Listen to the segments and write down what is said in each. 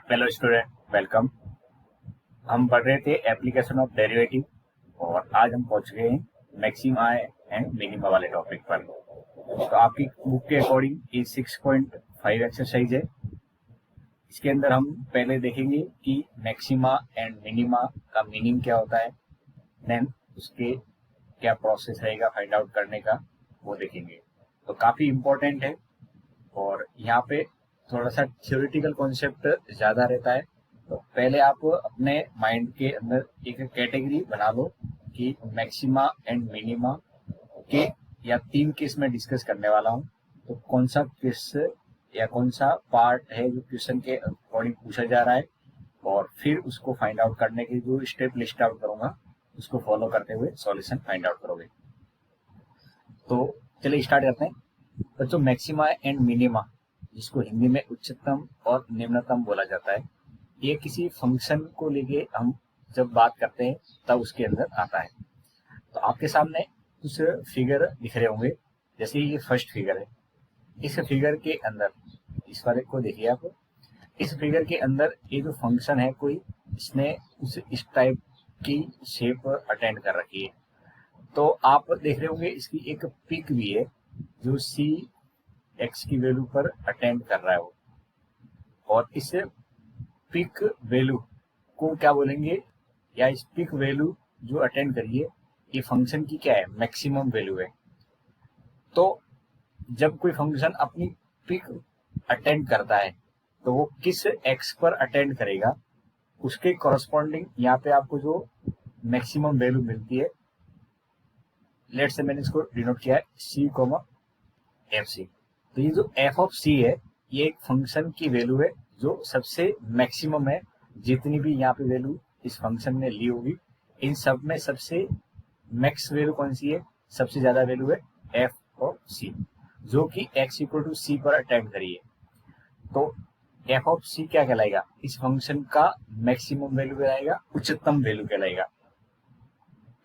Hello student, welcome. हम पढ़ रहे थे एप्लीकेशन ऑफ डेरिवेटिव और आज हम पहुंच गए हैं मैक्सिमा एंड मिनिमा वाले टॉपिक पर। तो आपकी बुक के अकॉर्डिंग ये 6.5 एक्सरसाइज है। इसके अंदर हम पहले देखेंगे कि मैक्सिमा एंड मिनिमा का मीनिंग क्या होता है, देन उसके क्या प्रोसेस रहेगा फाइंड आउट करने का, वो देखेंगे। तो काफ़ी इम्पोर्टेंट है और यहाँ पे थोड़ा सा थ्योरेटिकल कॉन्सेप्ट ज़्यादा रहता है। तो पहले आप अपने माइंड के अंदर एक कैटेगरी बना लो कि मैक्सिमा एंड मिनिमा के या तीन केस में डिस्कस करने वाला हूँ। तो कौन सा केस या कौन सा पार्ट है जो क्वेश्चन के अकॉर्डिंग पूछा जा रहा है, और फिर उसको फाइंड आउट करने के जो स्टेप लिस्ट आउट करूंगा उसको फॉलो करते हुए सॉल्यूशन फाइंड आउट करोगे। तो चलिए स्टार्ट करते हैं। बच्चों, मैक्सिमा एंड मिनिमा, जिसको हिंदी में उच्चतम और निम्नतम बोला जाता है, ये किसी फंक्शन को लेके हम जब बात करते हैं तब उसके अंदर आता है। तो आपके सामने कुछ फिगर दिख रहे होंगे, जैसे ये फर्स्ट फिगर है। इस फिगर के अंदर इस वाले को देखिए आप। इस फिगर के अंदर ये जो फंक्शन है कोई, इसने कुछ इस टाइप की शेप अटेंड कर रखी है। तो आप देख रहे होंगे इसकी एक पिक भी है जो सी एक्स की वैल्यू पर अटेंड कर रहा है वो। और इस पिक वैल्यू को क्या बोलेंगे, या इस पिक वैल्यू जो अटेंड करिए ये फंक्शन की क्या है, मैक्सिमम वैल्यू है। तो जब कोई फंक्शन अपनी पिक अटेंड करता है तो वो किस एक्स पर अटेंड करेगा, उसके कॉरस्पॉन्डिंग यहाँ पे आपको जो मैक्सिमम वैल्यू मिलती है, लेट से मैंने इसको डिनोट किया है सी कोमा एफ सी। तो ये जो एफ ऑफ सी है ये एक फंक्शन की वैल्यू है जो सबसे मैक्सिमम है। जितनी भी यहाँ पे वैल्यू इस फंक्शन ने ली होगी, इन सब में सबसे मैक्स वैल्यू कौन सी है, सबसे ज्यादा वैल्यू है एफ ऑफ सी, जो कि एक्स इक्वल टू सी पर अटेंड करी है। तो एफ ऑफ सी क्या कहलाएगा, इस फंक्शन का मैक्सिमम वैल्यू कहलाएगा, उच्चतम वैल्यू कहलाएगा।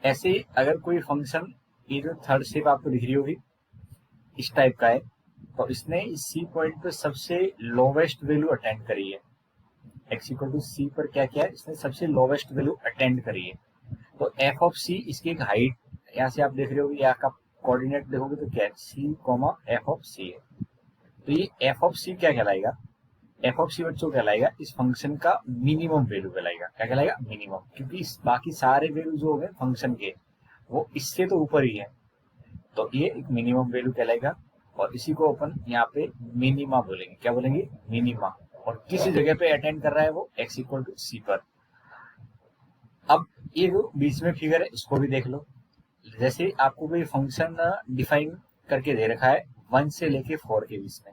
ऐसे ही अगर कोई फंक्शन, ये जो थर्ड शेप आपको दिख रही होगी इस टाइप का है, तो इसने इस सी पॉइंट पे सबसे लोवेस्ट वैल्यू अटेंड करी है। एक्स इक्वल टू सी पर क्या किया है, इसने सबसे लोवेस्ट वैल्यू अटेंड करी है। तो एफ ऑफ सी, इसकी एक हाइट यहाँ से आप देख रहे होगे, यहाँ का कोऑर्डिनेट देखोगे तो क्या है, सी कॉमा एफ ऑफ सी है। तो ये एफ ऑफ सी क्या कहलाएगा, एफ ऑफ सी बच्चों कहलाएगा इस फंक्शन का मिनिमम वैल्यू कहलाएगा। क्या कहलाएगा, मिनिमम, क्योंकि इस बाकी सारे वैल्यू जो हो गए फंक्शन के वो इससे तो ऊपर ही है। तो ये एक मिनिमम वैल्यू कहलाएगा और इसी को अपन यहाँ पे मिनिमा बोलेंगे। क्या बोलेंगे, मिनिमा। और किस जगह पे अटेंड कर रहा है वो, एक्स इक्वल टू सी पर। अब ये जो बीच में फिगर है इसको भी देख लो। जैसे आपको कोई फंक्शन डिफाइन करके दे रखा है 1 से लेके 4 के बीच में।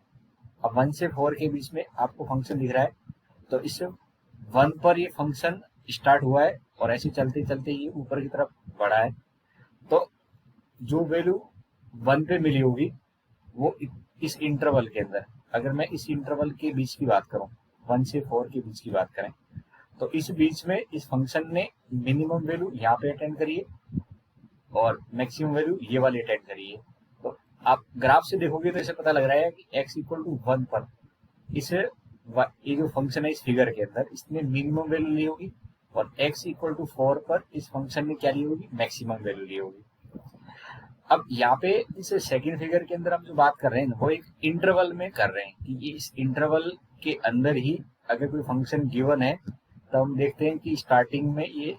अब 1 से 4 के बीच में आपको फंक्शन दिख रहा है, तो इस 1 पर ये फंक्शन स्टार्ट हुआ है और ऐसे चलते चलते ये ऊपर की तरफ बढ़ा है। तो जो वैल्यू 1 पे मिली होगी वो इस इंटरवल के अंदर, अगर मैं इस इंटरवल के बीच की बात करूं, 1 से 4 के बीच की बात करें, तो इस बीच में इस फंक्शन ने मिनिमम वैल्यू यहाँ पे अटेंड करी है और मैक्सिमम वैल्यू ये वाली अटेंड करी है। तो आप ग्राफ से देखोगे तो इसे पता लग रहा है कि x इक्वल टू 1 पर इसे ये जो फंक्शन है इस फिगर के अंदर इसने मिनिमम वैल्यू ली होगी, और x इक्वल टू 4 पर इस फंक्शन ने क्या ली होगी, मैक्सिमम वैल्यू ली होगी। अब यहाँ पे इस सेकंड फिगर के अंदर हम जो बात कर रहे हैं वो एक इंटरवल में कर रहे हैं कि ये इस इंटरवल के अंदर ही अगर कोई फंक्शन गिवन है तो हम देखते हैं कि स्टार्टिंग में ये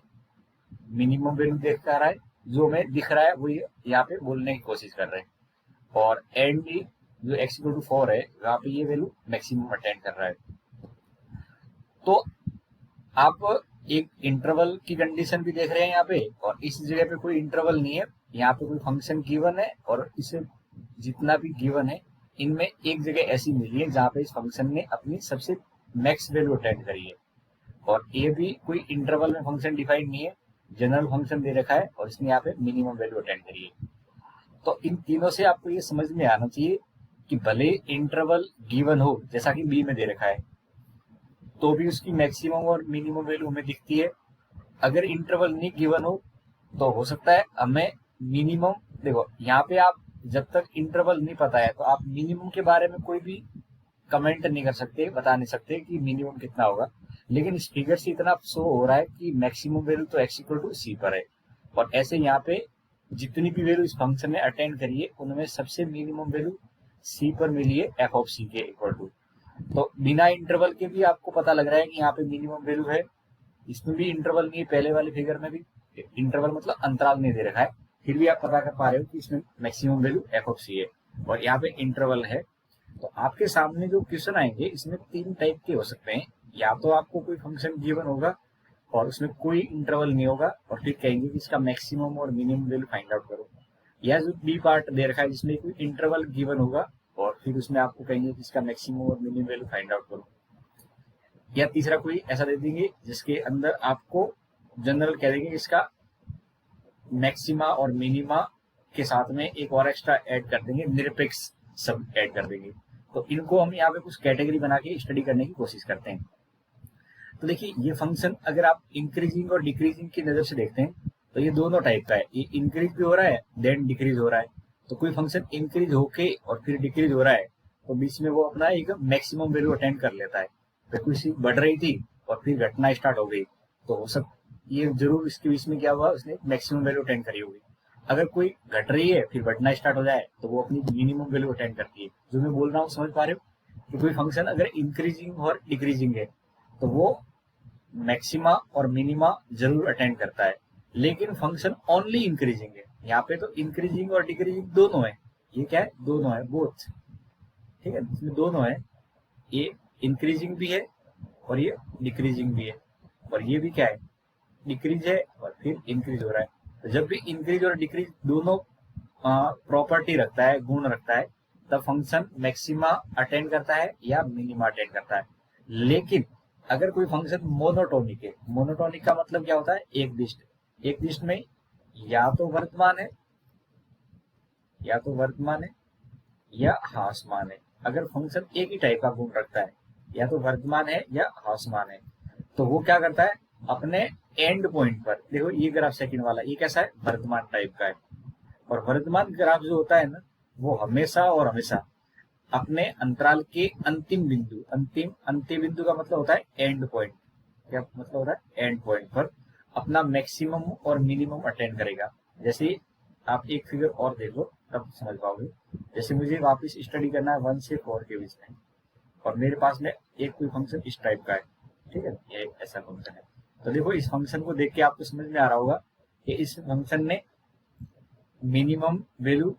मिनिमम वैल्यू देख आ रहा है, जो हमें दिख रहा है वो यहाँ पे बोलने की कोशिश कर रहे हैं, और एंड जो एक्स इक्वल टू 4 है वहाँ पे ये वैल्यू मैक्सिमम अटेंड कर रहा है। तो आप एक इंटरवल की कंडीशन भी देख रहे हैं यहाँ पे, और इस जगह पे कोई इंटरवल नहीं है, यहाँ पे कोई फंक्शन गिवन है और इसे जितना भी गिवन है इनमें एक जगह ऐसी मिली है जहाँ पे इस फंक्शन ने अपनी सबसे मैक्स वैल्यू अटेंड करी है। और ये भी कोई इंटरवल में फंक्शन डिफाइंड नहीं है, जनरल फंक्शन दे रखा है और इसने यहाँ पे मिनिमम वैल्यू अटेंड करी है। तो इन तीनों से आपको ये समझ में आना चाहिए कि भले इंटरवल गिवन हो, जैसा कि बी में दे रखा है, तो भी उसकी मैक्सिमम और मिनिमम वैल्यू हमें दिखती है। अगर इंटरवल नहीं गिवन हो तो हो सकता है हमें मिनिमम, देखो यहाँ पे आप जब तक इंटरवल नहीं पता है तो आप मिनिमम के बारे में कोई भी कमेंट नहीं कर सकते, बता नहीं सकते कि मिनिमम कितना होगा, लेकिन इस फिगर से इतना शो हो रहा है कि मैक्सिमम वैल्यू तो x इक्वल टू सी पर है। और ऐसे यहाँ पे जितनी भी वैल्यू इस फंक्शन में अटेंड करिए उनमें सबसे मिनिमम वैल्यू सी पर मिली है एफ ऑफ सी के इक्वल टू। तो बिना इंटरवल के भी आपको पता लग रहा है कि यहाँ पे मिनिमम वैल्यू है। इसमें भी इंटरवल नहीं है, पहले वाले फिगर में भी इंटरवल मतलब अंतराल नहीं दे रखा है, फिर भी आप पता कर पा रहे हो कि इसमें मैक्सिमम वैल्यू एफ ऑफ सी है और यहाँ पे इंटरवल है। तो आपके सामने जो क्वेश्चन आएंगे इसमें 3 टाइप के हो सकते हैं। या तो आपको कोई फंक्शन गिवन होगा और उसमें कोई इंटरवल नहीं होगा और फिर कहेंगे कि इसका मैक्सिमम और मिनिमम वैल्यू फाइंड आउट करो, या जो बी पार्ट दे रखा है जिसमें कोई इंटरवल गिवन होगा और फिर उसमें आपको कहेंगे कि इसका मैक्सिमम और मिनिमम वैल्यू फाइंड आउट करो, या तीसरा कोई ऐसा दे देंगे जिसके अंदर आपको जनरल कह देंगे इसका मैक्सिमा और मिनिमा के साथ में एक और एक्स्ट्रा ऐड कर देंगे, निरपेक्ष सब ऐड कर देंगे। तो इनको हम यहाँ पे कुछ कैटेगरी बना के स्टडी करने की कोशिश करते हैं। तो देखिए ये फंक्शन अगर आप इंक्रीजिंग और डिक्रीजिंग की नजर से देखते हैं तो ये दोनों टाइप का है, ये इंक्रीज भी हो रहा है देन डिक्रीज हो रहा है। तो कोई फंक्शन इंक्रीज होके और फिर डिक्रीज हो रहा है तो बीच में वो अपना एक मैक्सिमम वैल्यू अटेंड कर लेता है। तो कुछ बढ़ रही थी और फिर घटना स्टार्ट हो गई तो हो सब ये जरूर इसके बीच में क्या हुआ, उसने मैक्सिमम वैल्यू अटेंड करी होगी। अगर कोई घट रही है फिर बढ़ना स्टार्ट हो जाए तो वो अपनी मिनिमम वैल्यू अटेंड करती है। जो मैं बोल रहा हूँ समझ पा रहे हो कि कोई फंक्शन अगर इंक्रीजिंग और डिक्रीजिंग है तो वो मैक्सिमा और मिनिमा जरूर अटेंड करता है, लेकिन फंक्शन ओनली इंक्रीजिंग है। यहाँ पे तो इंक्रीजिंग और डिक्रीजिंग दोनों है, ये क्या है दोनों है बोथ, ठीक है इसमें दोनों है, ये इंक्रीजिंग भी है और ये डिक्रीजिंग भी है, और ये भी क्या है डिक्रीज है और फिर इंक्रीज हो रहा है। तो जब भी इंक्रीज और डिक्रीज दोनों प्रॉपर्टी रखता है, गुण रखता है, तब फंक्शन मैक्सिमा अटेंड करता है या मिनिमा अटेंड करता है। लेकिन अगर कोई फंक्शन मोनोटोनिक है, मोनोटोनिक का मतलब क्या होता है एक दिष्ट, एक दिष्ट में या तो वर्तमान है या ह्रासमान है। अगर फंक्शन एक ही टाइप का गुण रखता है या तो वर्तमान है या ह्रासमान है तो वो क्या करता है अपने एंड पॉइंट पर, देखो ये ग्राफ सेकंड वाला ये कैसा है वर्तमान टाइप का है, और वर्तमान ग्राफ जो होता है ना वो हमेशा और हमेशा अपने अंतराल के अंतिम बिंदु, अंतिम बिंदु का मतलब होता है एंड पॉइंट, क्या मतलब होता है एंड पॉइंट पर अपना मैक्सिमम और मिनिमम अटेंड करेगा। जैसे आप एक फिगर और देख लो तब समझ पाओगे। जैसे मुझे वापस स्टडी करना है 1 से 4 के बीच में और मेरे पास में एक कोई फंक्शन इस टाइप का है, ठीक है ये ऐसा फंक्शन है। तो देखो इस फंक्शन को देख के आपको समझ में आ रहा होगा कि इस फंक्शन ने मिनिमम वैल्यू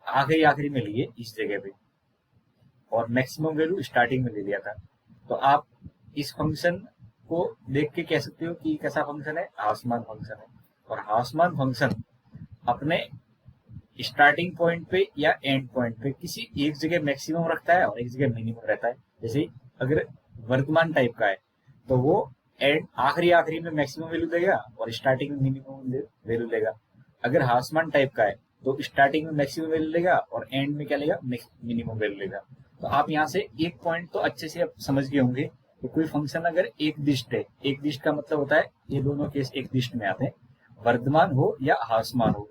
आखिरी में ली है इस जगह पे और मैक्सिमम वैल्यू स्टार्टिंग में ले लिया था। तो आप इस फंक्शन को देख के कह सकते हो कि कैसा फंक्शन है ह्रासमान फंक्शन है। और ह्रासमान फंक्शन अपने स्टार्टिंग पॉइंट पे या एंड पॉइंट पे किसी एक जगह मैक्सिमम रखता है और एक जगह मिनिमम रहता है। जैसे अगर वर्तमान टाइप का है तो वो एंड आखिरी में मैक्सिमम वैल्यू देगा और स्टार्टिंग में मिनिमम वैल्यू लेगा। अगर ह्रासमान टाइप का है तो स्टार्टिंग में मैक्सिमम वैल्यू लेगा और एंड में क्या लेगा मिनिमम वैल्यू लेगा। तो आप यहाँ से एक पॉइंट तो अच्छे से आप समझ गए होंगे कि कोई फंक्शन अगर एक दिष्ट है, एक दिष्ट का मतलब होता है ये दोनों केस एक दिष्ट में आते हैं, वर्तमान हो या ह्रासमान हो,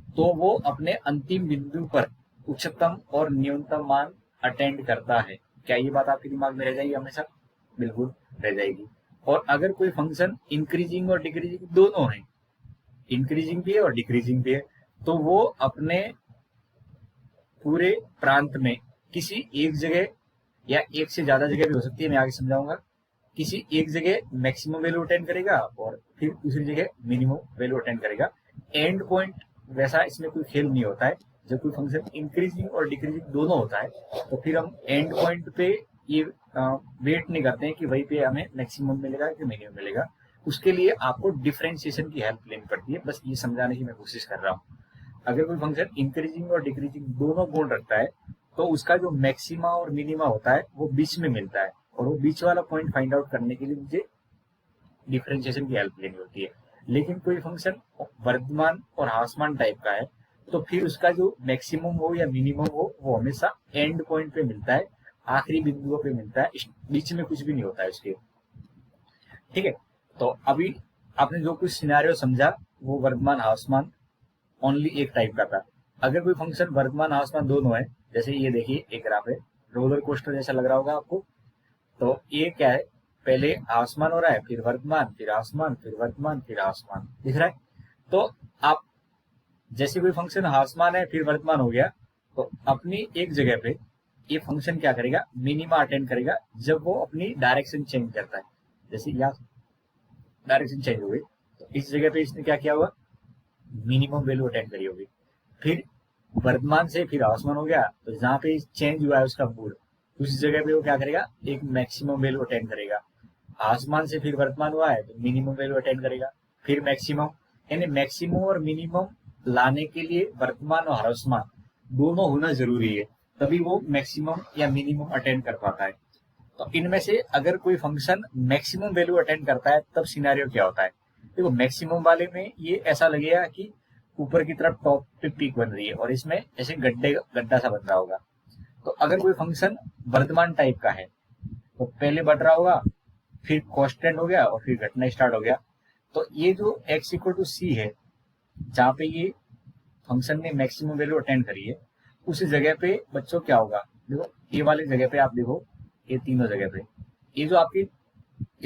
तो वो अपने अंतिम बिंदु पर उच्चतम और न्यूनतम मान अटेंड करता है। क्या ये बात आपके दिमाग में रह जाएगी हमेशा? बिल्कुल रह जाएगी। और अगर कोई फंक्शन इंक्रीजिंग और डिक्रीजिंग दोनों है, इंक्रीजिंग भी है और डिक्रीजिंग भी है, तो वो अपने पूरे प्रांत में किसी एक जगह या एक से ज्यादा जगह भी हो सकती है, मैं आगे समझाऊंगा, किसी एक जगह मैक्सिमम वैल्यू अटेंड करेगा और फिर दूसरी जगह मिनिमम वैल्यू अटेंड करेगा। एंड पॉइंट वैसा इसमें कोई खेल नहीं होता है। जब कोई फंक्शन इंक्रीजिंग और डिक्रीजिंग दोनों होता है तो फिर हम एंड पॉइंट पे ये वेट नहीं करते हैं कि वहीं पे हमें मैक्सिमम मिलेगा कि मिनिमम मिलेगा। उसके लिए आपको डिफरेंशिएशन की हेल्प लेनी पड़ती है, बस ये समझाने की मैं कोशिश कर रहा हूँ। अगर कोई फंक्शन इंक्रीजिंग और डिक्रीजिंग दोनों गुण रखता है तो उसका जो मैक्सिमा और मिनिमा होता है वो बीच में मिलता है, और वो बीच वाला पॉइंट फाइंड आउट करने के लिए मुझे डिफरेंशिएशन की हेल्प लेनी होती है। लेकिन कोई फंक्शन वर्तमान और ह्रासमान टाइप का है तो फिर उसका जो मैक्सिमम हो या मिनिमम हो वो हमेशा एंड पॉइंट पे मिलता है, आखिरी बिंदुओं पे मिलता है, बीच में कुछ भी नहीं होता है उसके, ठीक है। तो अभी आपने जो कुछ सिनेरियो समझा वो वर्तमान ह्रासमान ओनली एक टाइप का था। अगर कोई फंक्शन वर्तमान ह्रासमान दोनों है, जैसे ये देखिए एक ग्राफ है रोलर कोस्टर जैसा लग रहा होगा आपको। तो ये क्या है, पहले आसमान हो रहा है, फिर वर्तमान, फिर आसमान, फिर वर्तमान, फिर आसमान, दिख रहा है। तो आप जैसे कोई फंक्शन आसमान है फिर वर्तमान हो गया, तो अपनी एक जगह पे ये फंक्शन क्या करेगा, मिनिमा अटेंड करेगा जब वो अपनी डायरेक्शन चेंज करता है। जैसे यहाँ डायरेक्शन चेंज हो गई, तो इस जगह पे इसने क्या किया होगा, मिनिमम वैल्यू अटेंड करी होगी। फिर वर्तमान से फिर आसमान हो गया, तो जहाँ पे चेंज हुआ है उसका मूड, उस जगह पे वो क्या करेगा, एक मैक्सिमम वैल्यू अटेंड करेगा। आसमान से फिर वर्तमान हुआ है तो मिनिमम वैल्यू अटेंड करेगा, फिर मैक्सिमम। यानी मैक्सिमम और मिनिमम लाने के लिए वर्तमान और आसमान दोनों होना जरूरी है, तभी वो मैक्सिमम या मिनिमम अटेंड कर पाता है। तो इनमें से अगर कोई फंक्शन मैक्सिमम वैल्यू अटेंड करता है तब सिनेरियो क्या होता है। देखो मैक्सिमम वाले में ये ऐसा लगेगा कि ऊपर की तरफ टॉप पे पीक बन रही है और इसमें ऐसे गड्ढा सा बन रहा होगा। तो अगर कोई फंक्शन वर्तमान टाइप का है तो पहले बढ़ रहा होगा, फिर कांस्टेंट हो गया और फिर घटना स्टार्ट हो गया। तो ये जो x इक्वल टू सी है, जहाँ पे ये फंक्शन ने मैक्सिमम वैल्यू अटेंड करी है, उस जगह पे बच्चों क्या होगा, देखो ये वाली जगह पे आप देखो, ये तीनों जगह पे ये जो आपकी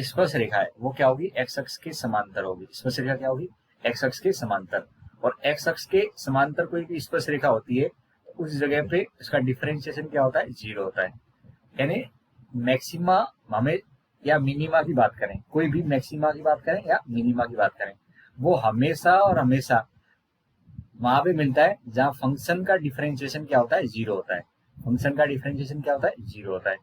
स्पर्श रेखा है वो क्या होगी, एक्स अक्ष के समांतर होगी। स्पर्श रेखा क्या होगी, एक्स अक्ष के समांतर। और एक्स अक्ष के समांतर कोई भी स्पर्श रेखा होती है तो उस जगह पे इसका डिफरेंशिएशन क्या होता है, जीरो होता है। यानी मैक्सिमा हमें या मिनिमा की बात करें, कोई भी मैक्सिमा की बात करें या मिनिमा की बात करें, वो हमेशा और हमेशा वहां पे मिलता है जहां फंक्शन का डिफरेंशिएशन क्या होता है, जीरो होता है। फंक्शन का डिफरेंशिएशन क्या होता है, जीरो होता है।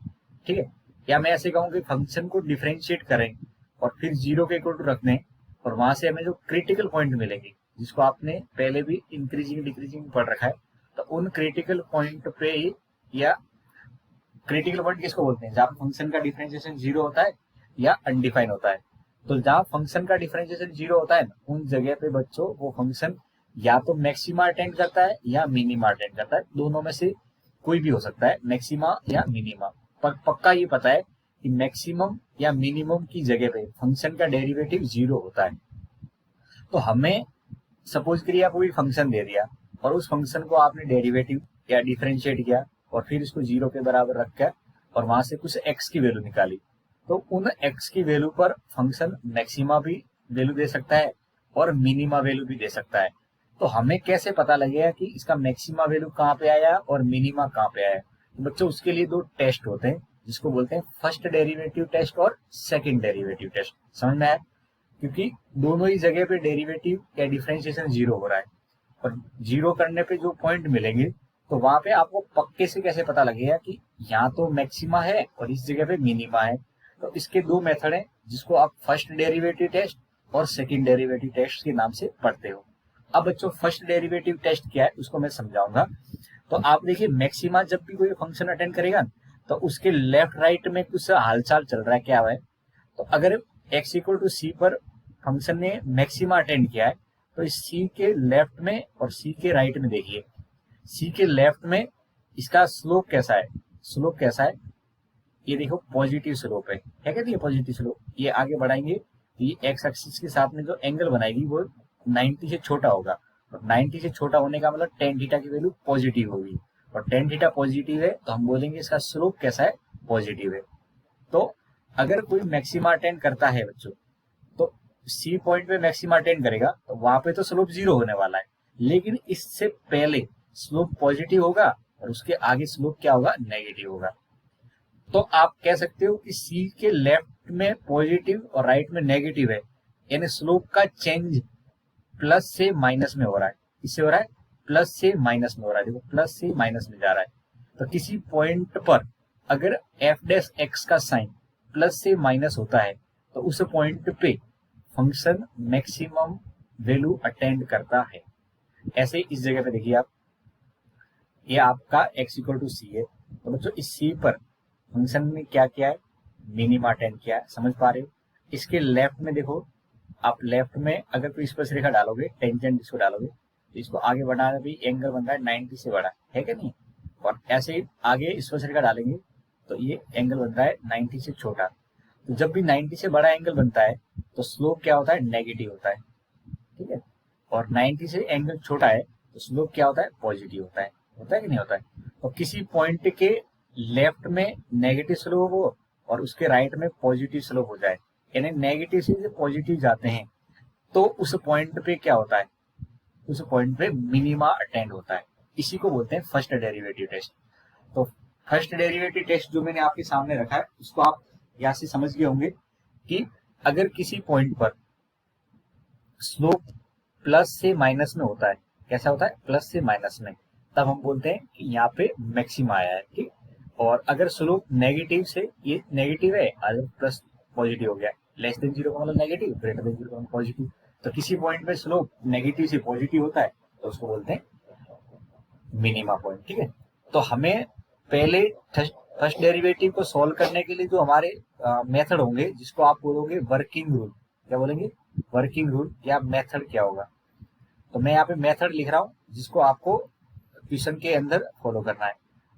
ठीक है, या मैं ऐसे कहूँ कि फंक्शन को डिफरेंशिएट करें और फिर जीरो के इक्वल टू रख दें, और वहां से हमें जो क्रिटिकल पॉइंट मिलेंगे, जिसको आपने पहले भी इंक्रीजिंग डिक्रीजिंग पढ़ रखा है, तो उन क्रिटिकल पॉइंट पे ही, या क्रिटिकल पॉइंट किसको बोलते हैं, जहाँ फंक्शन का डिफरेंशिएशन जीरो होता है या अनडिफाइन होता है। तो जहाँ फंक्शन का डिफरेंशिएशन जीरो होता है उन जगह पे बच्चों वो फंक्शन या तो मैक्सिमा अटेंड करता है या मिनिमा अटेंड करता है, दोनों में से कोई भी हो सकता है, मैक्सिमा या मिनिमा। पर पक्का ये पता है कि मैक्सिमम या मिनिमम की जगह पे फंक्शन का डेरिवेटिव जीरो होता है। तो हमें सपोज करिए आपको कोई फंक्शन दे दिया और उस फंक्शन को आपने डेरिवेटिव या डिफरेंशिएट किया और फिर इसको जीरो के बराबर रखकर और वहां से कुछ एक्स की वैल्यू निकाली, तो उन एक्स की वैल्यू पर फंक्शन मैक्सिमा भी वैल्यू दे सकता है और मिनिमा वैल्यू भी दे सकता है। तो हमें कैसे पता लगेगा कि इसका मैक्सिमा वैल्यू कहाँ पे आया और मिनिमा कहाँ पे आया। तो बच्चों उसके लिए दो टेस्ट होते हैं जिसको बोलते हैं फर्स्ट डेरिवेटिव टेस्ट और सेकंड डेरिवेटिव टेस्ट। समझ में आया, क्योंकि दोनों ही जगह पे डेरिवेटिव या डिफरेंशिएशन जीरो हो रहा है, और जीरो करने पे जो पॉइंट मिलेंगे तो वहां पे आपको पक्के से कैसे पता लगेगा कि यहाँ तो मैक्सिमा है और इस जगह पे मिनिमा है। तो इसके दो मेथड हैं जिसको आप फर्स्ट डेरिवेटिव टेस्ट और सेकंड डेरिवेटिव टेस्ट के नाम से पढ़ते हो। अब बच्चों फर्स्ट डेरिवेटिव टेस्ट क्या है उसको मैं समझाऊंगा। तो आप देखिए मैक्सिमा जब भी कोई फंक्शन अटेंड करेगा तो उसके लेफ्ट राइट में कुछ हालचाल चल रहा है, क्या है। तो अगर x इक्वल टू सी पर फंक्शन ने मैक्सिमा अटेंड किया है तो इस c के लेफ्ट में और c के राइट में देखिए, c के लेफ्ट में इसका स्लोप कैसा है, स्लोप कैसा है, ये देखो पॉजिटिव स्लोप है, क्या कहती है पॉजिटिव स्लोप। ये आगे बढ़ाएंगे तो ये एक्स एक्सिस के साथ में जो एंगल बनाएगी वो 90 से छोटा होगा, और 90 से छोटा होने का मतलब टेन थीटा की वैल्यू पॉजिटिव होगी, और टेन थीटा पॉजिटिव है तो हम बोलेंगे इसका स्लोप कैसा है, पॉजिटिव है। तो अगर कोई मैक्सिमा अटेंड करता है बच्चों, तो सी पॉइंट पे मैक्सिमा अटेंड करेगा तो वहां पे तो स्लोप जीरो होने वाला है, लेकिन इससे पहले स्लोप पॉजिटिव होगा और उसके आगे स्लोप क्या होगा, नेगेटिव होगा। तो आप कह सकते हो कि सी के लेफ्ट में पॉजिटिव और राइट में नेगेटिव है, यानी स्लोप का चेंज प्लस से माइनस में हो रहा है। इससे हो रहा है प्लस से माइनस में हो रहा है, देखो प्लस से माइनस में जा रहा है। तो किसी पॉइंट पर अगर एफ डैश एक्स का साइन प्लस से माइनस होता है तो उस पॉइंट पे फंक्शन मैक्सिमम वैल्यू अटेंड करता है। ऐसे इस जगह पे देखिए आप, ये आपका x इक्वल टू सी है, तो बच्चों इस सी पर फंक्शन ने क्या किया है, मिनिमा अटेंड किया है, समझ पा रहे हो। इसके लेफ्ट में देखो, आप लेफ्ट में अगर कोई स्पर्श रेखा डालोगे, टेंजेंट इसको डालोगे तो इसको आगे बढ़ाना भी एंगल बन रहा है 90 से बड़ा है क्या नहीं, और ऐसे ही आगे स्पर्श रेखा डालेंगे तो ये एंगल बन रहा है 90 से छोटा। तो जब भी 90 से बड़ा एंगल बनता है तो स्लोप क्या होता है, नेगेटिव होता है, ठीक है। और 90 से एंगल छोटा है तो स्लोप क्या होता है, पॉजिटिव होता है कि नहीं होता है। तो किसी पॉइंट के लेफ्ट में नेगेटिव स्लोप हो और उसके राइट में पॉजिटिव स्लोप हो जाए, यानी नेगेटिव से पॉजिटिव जाते हैं, तो उस पॉइंट पे क्या होता है, उस पॉइंट पे मिनिमा अटेंड होता है। इसी को बोलते हैं फर्स्ट डेरिवेटिव टेस्ट। तो फर्स्ट डेरिवेटिव टेस्ट जो मैंने आपके सामने रखा है उसको आप यहाँ से समझ गए होंगे कि अगर किसी पॉइंट पर स्लोप प्लस से माइनस में होता है, कैसा होता है, प्लस से माइनस में, तब हम बोलते हैं कि यहाँ पे मैक्सिमा आया है, ठीक। और अगर स्लोप नेगेटिव से, ये नेगेटिव है, अगर प्लस पॉजिटिव हो गया, लेस देन जीरो का मतलब नेगेटिव, ग्रेटर देन जीरो का मतलब पॉजिटिव, तो किसी पॉइंट पे स्लोप नेगेटिव से पॉजिटिव होता है तो उसको बोलते हैं मिनिमा पॉइंट, ठीक है। तो हमें पहले फर्स्ट डेरिवेटिव को सॉल्व करने के लिए जो हमारे मेथड होंगे, जिसको आप बोलोगे वर्किंग रूल, क्या बोलेंगे, वर्किंग रूल या मेथड क्या होगा, तो मैं यहाँ पे मेथड लिख रहा हूँ जिसको आपको क्वेश्चन के अंदर फॉलो करना है।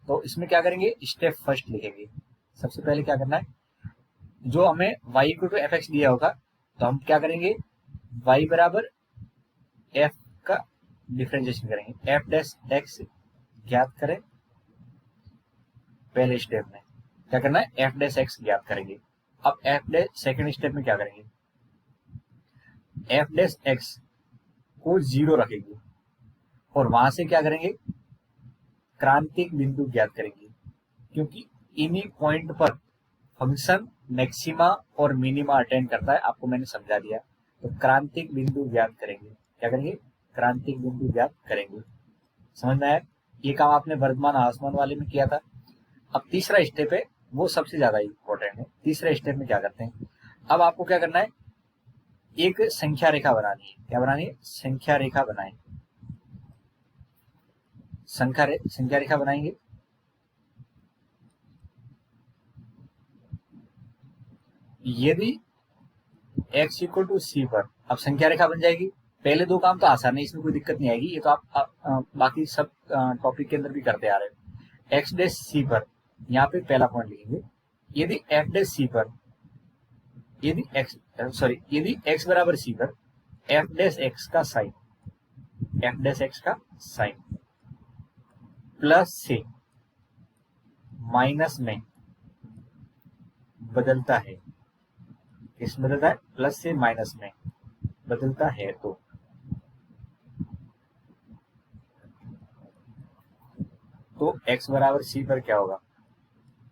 तो इसमें क्या करेंगे, स्टेप फर्स्ट लिखेंगे। सबसे पहले क्या करना है, जो हमें y equal to F X दिया होगा, तो हम क्या करेंगे, y बराबर f का डिफरेंशिएशन करेंगे, एफ डैश एक्स ज्ञात करें। पहले स्टेप में क्या करना है, एफ डैश एक्स ज्ञात करेंगे। अब एफ डैश सेकेंड स्टेप में क्या करेंगे, एफ डैश एक्स को जीरो रखेंगे और वहां से क्या करेंगे, क्रांतिक बिंदु ज्ञात करेंगे, क्योंकि इन्हीं पॉइंट पर फंक्शन मैक्सिमा और मिनिमा अटेंड करता है, आपको मैंने समझा दिया। तो क्रांतिक बिंदु ज्ञात करेंगे, क्या करेंगे, क्रांतिक बिंदु ज्ञात करेंगे। समझ में आया, ये काम आपने वर्तमान आसमान वाले में किया था। अब तीसरा स्टेप है, वो सबसे ज्यादा इंपॉर्टेंट है। तीसरे स्टेप में क्या करते हैं, अब आपको क्या करना है, एक संख्या रेखा बनानी है। क्या बनानी है, संख्या रेखा बनाए, संख्या रेखा बनाएंगे। यदि x इक्वल टू सी पर, अब संख्या रेखा बन जाएगी। पहले दो काम तो आसान है, इसमें कोई दिक्कत नहीं आएगी, ये तो आप बाकी सब टॉपिक के अंदर भी करते आ रहे हो। x डैश सी पर, यहाँ पे पहला पॉइंट लिखेंगे, यदि f डैश सी पर, यदि x बराबर सी पर f डैश x का साइन, f डैश x का साइन प्लस से माइनस में बदलता है, किस बदलता है, प्लस से माइनस में बदलता है, तो x बराबर सी पर क्या होगा,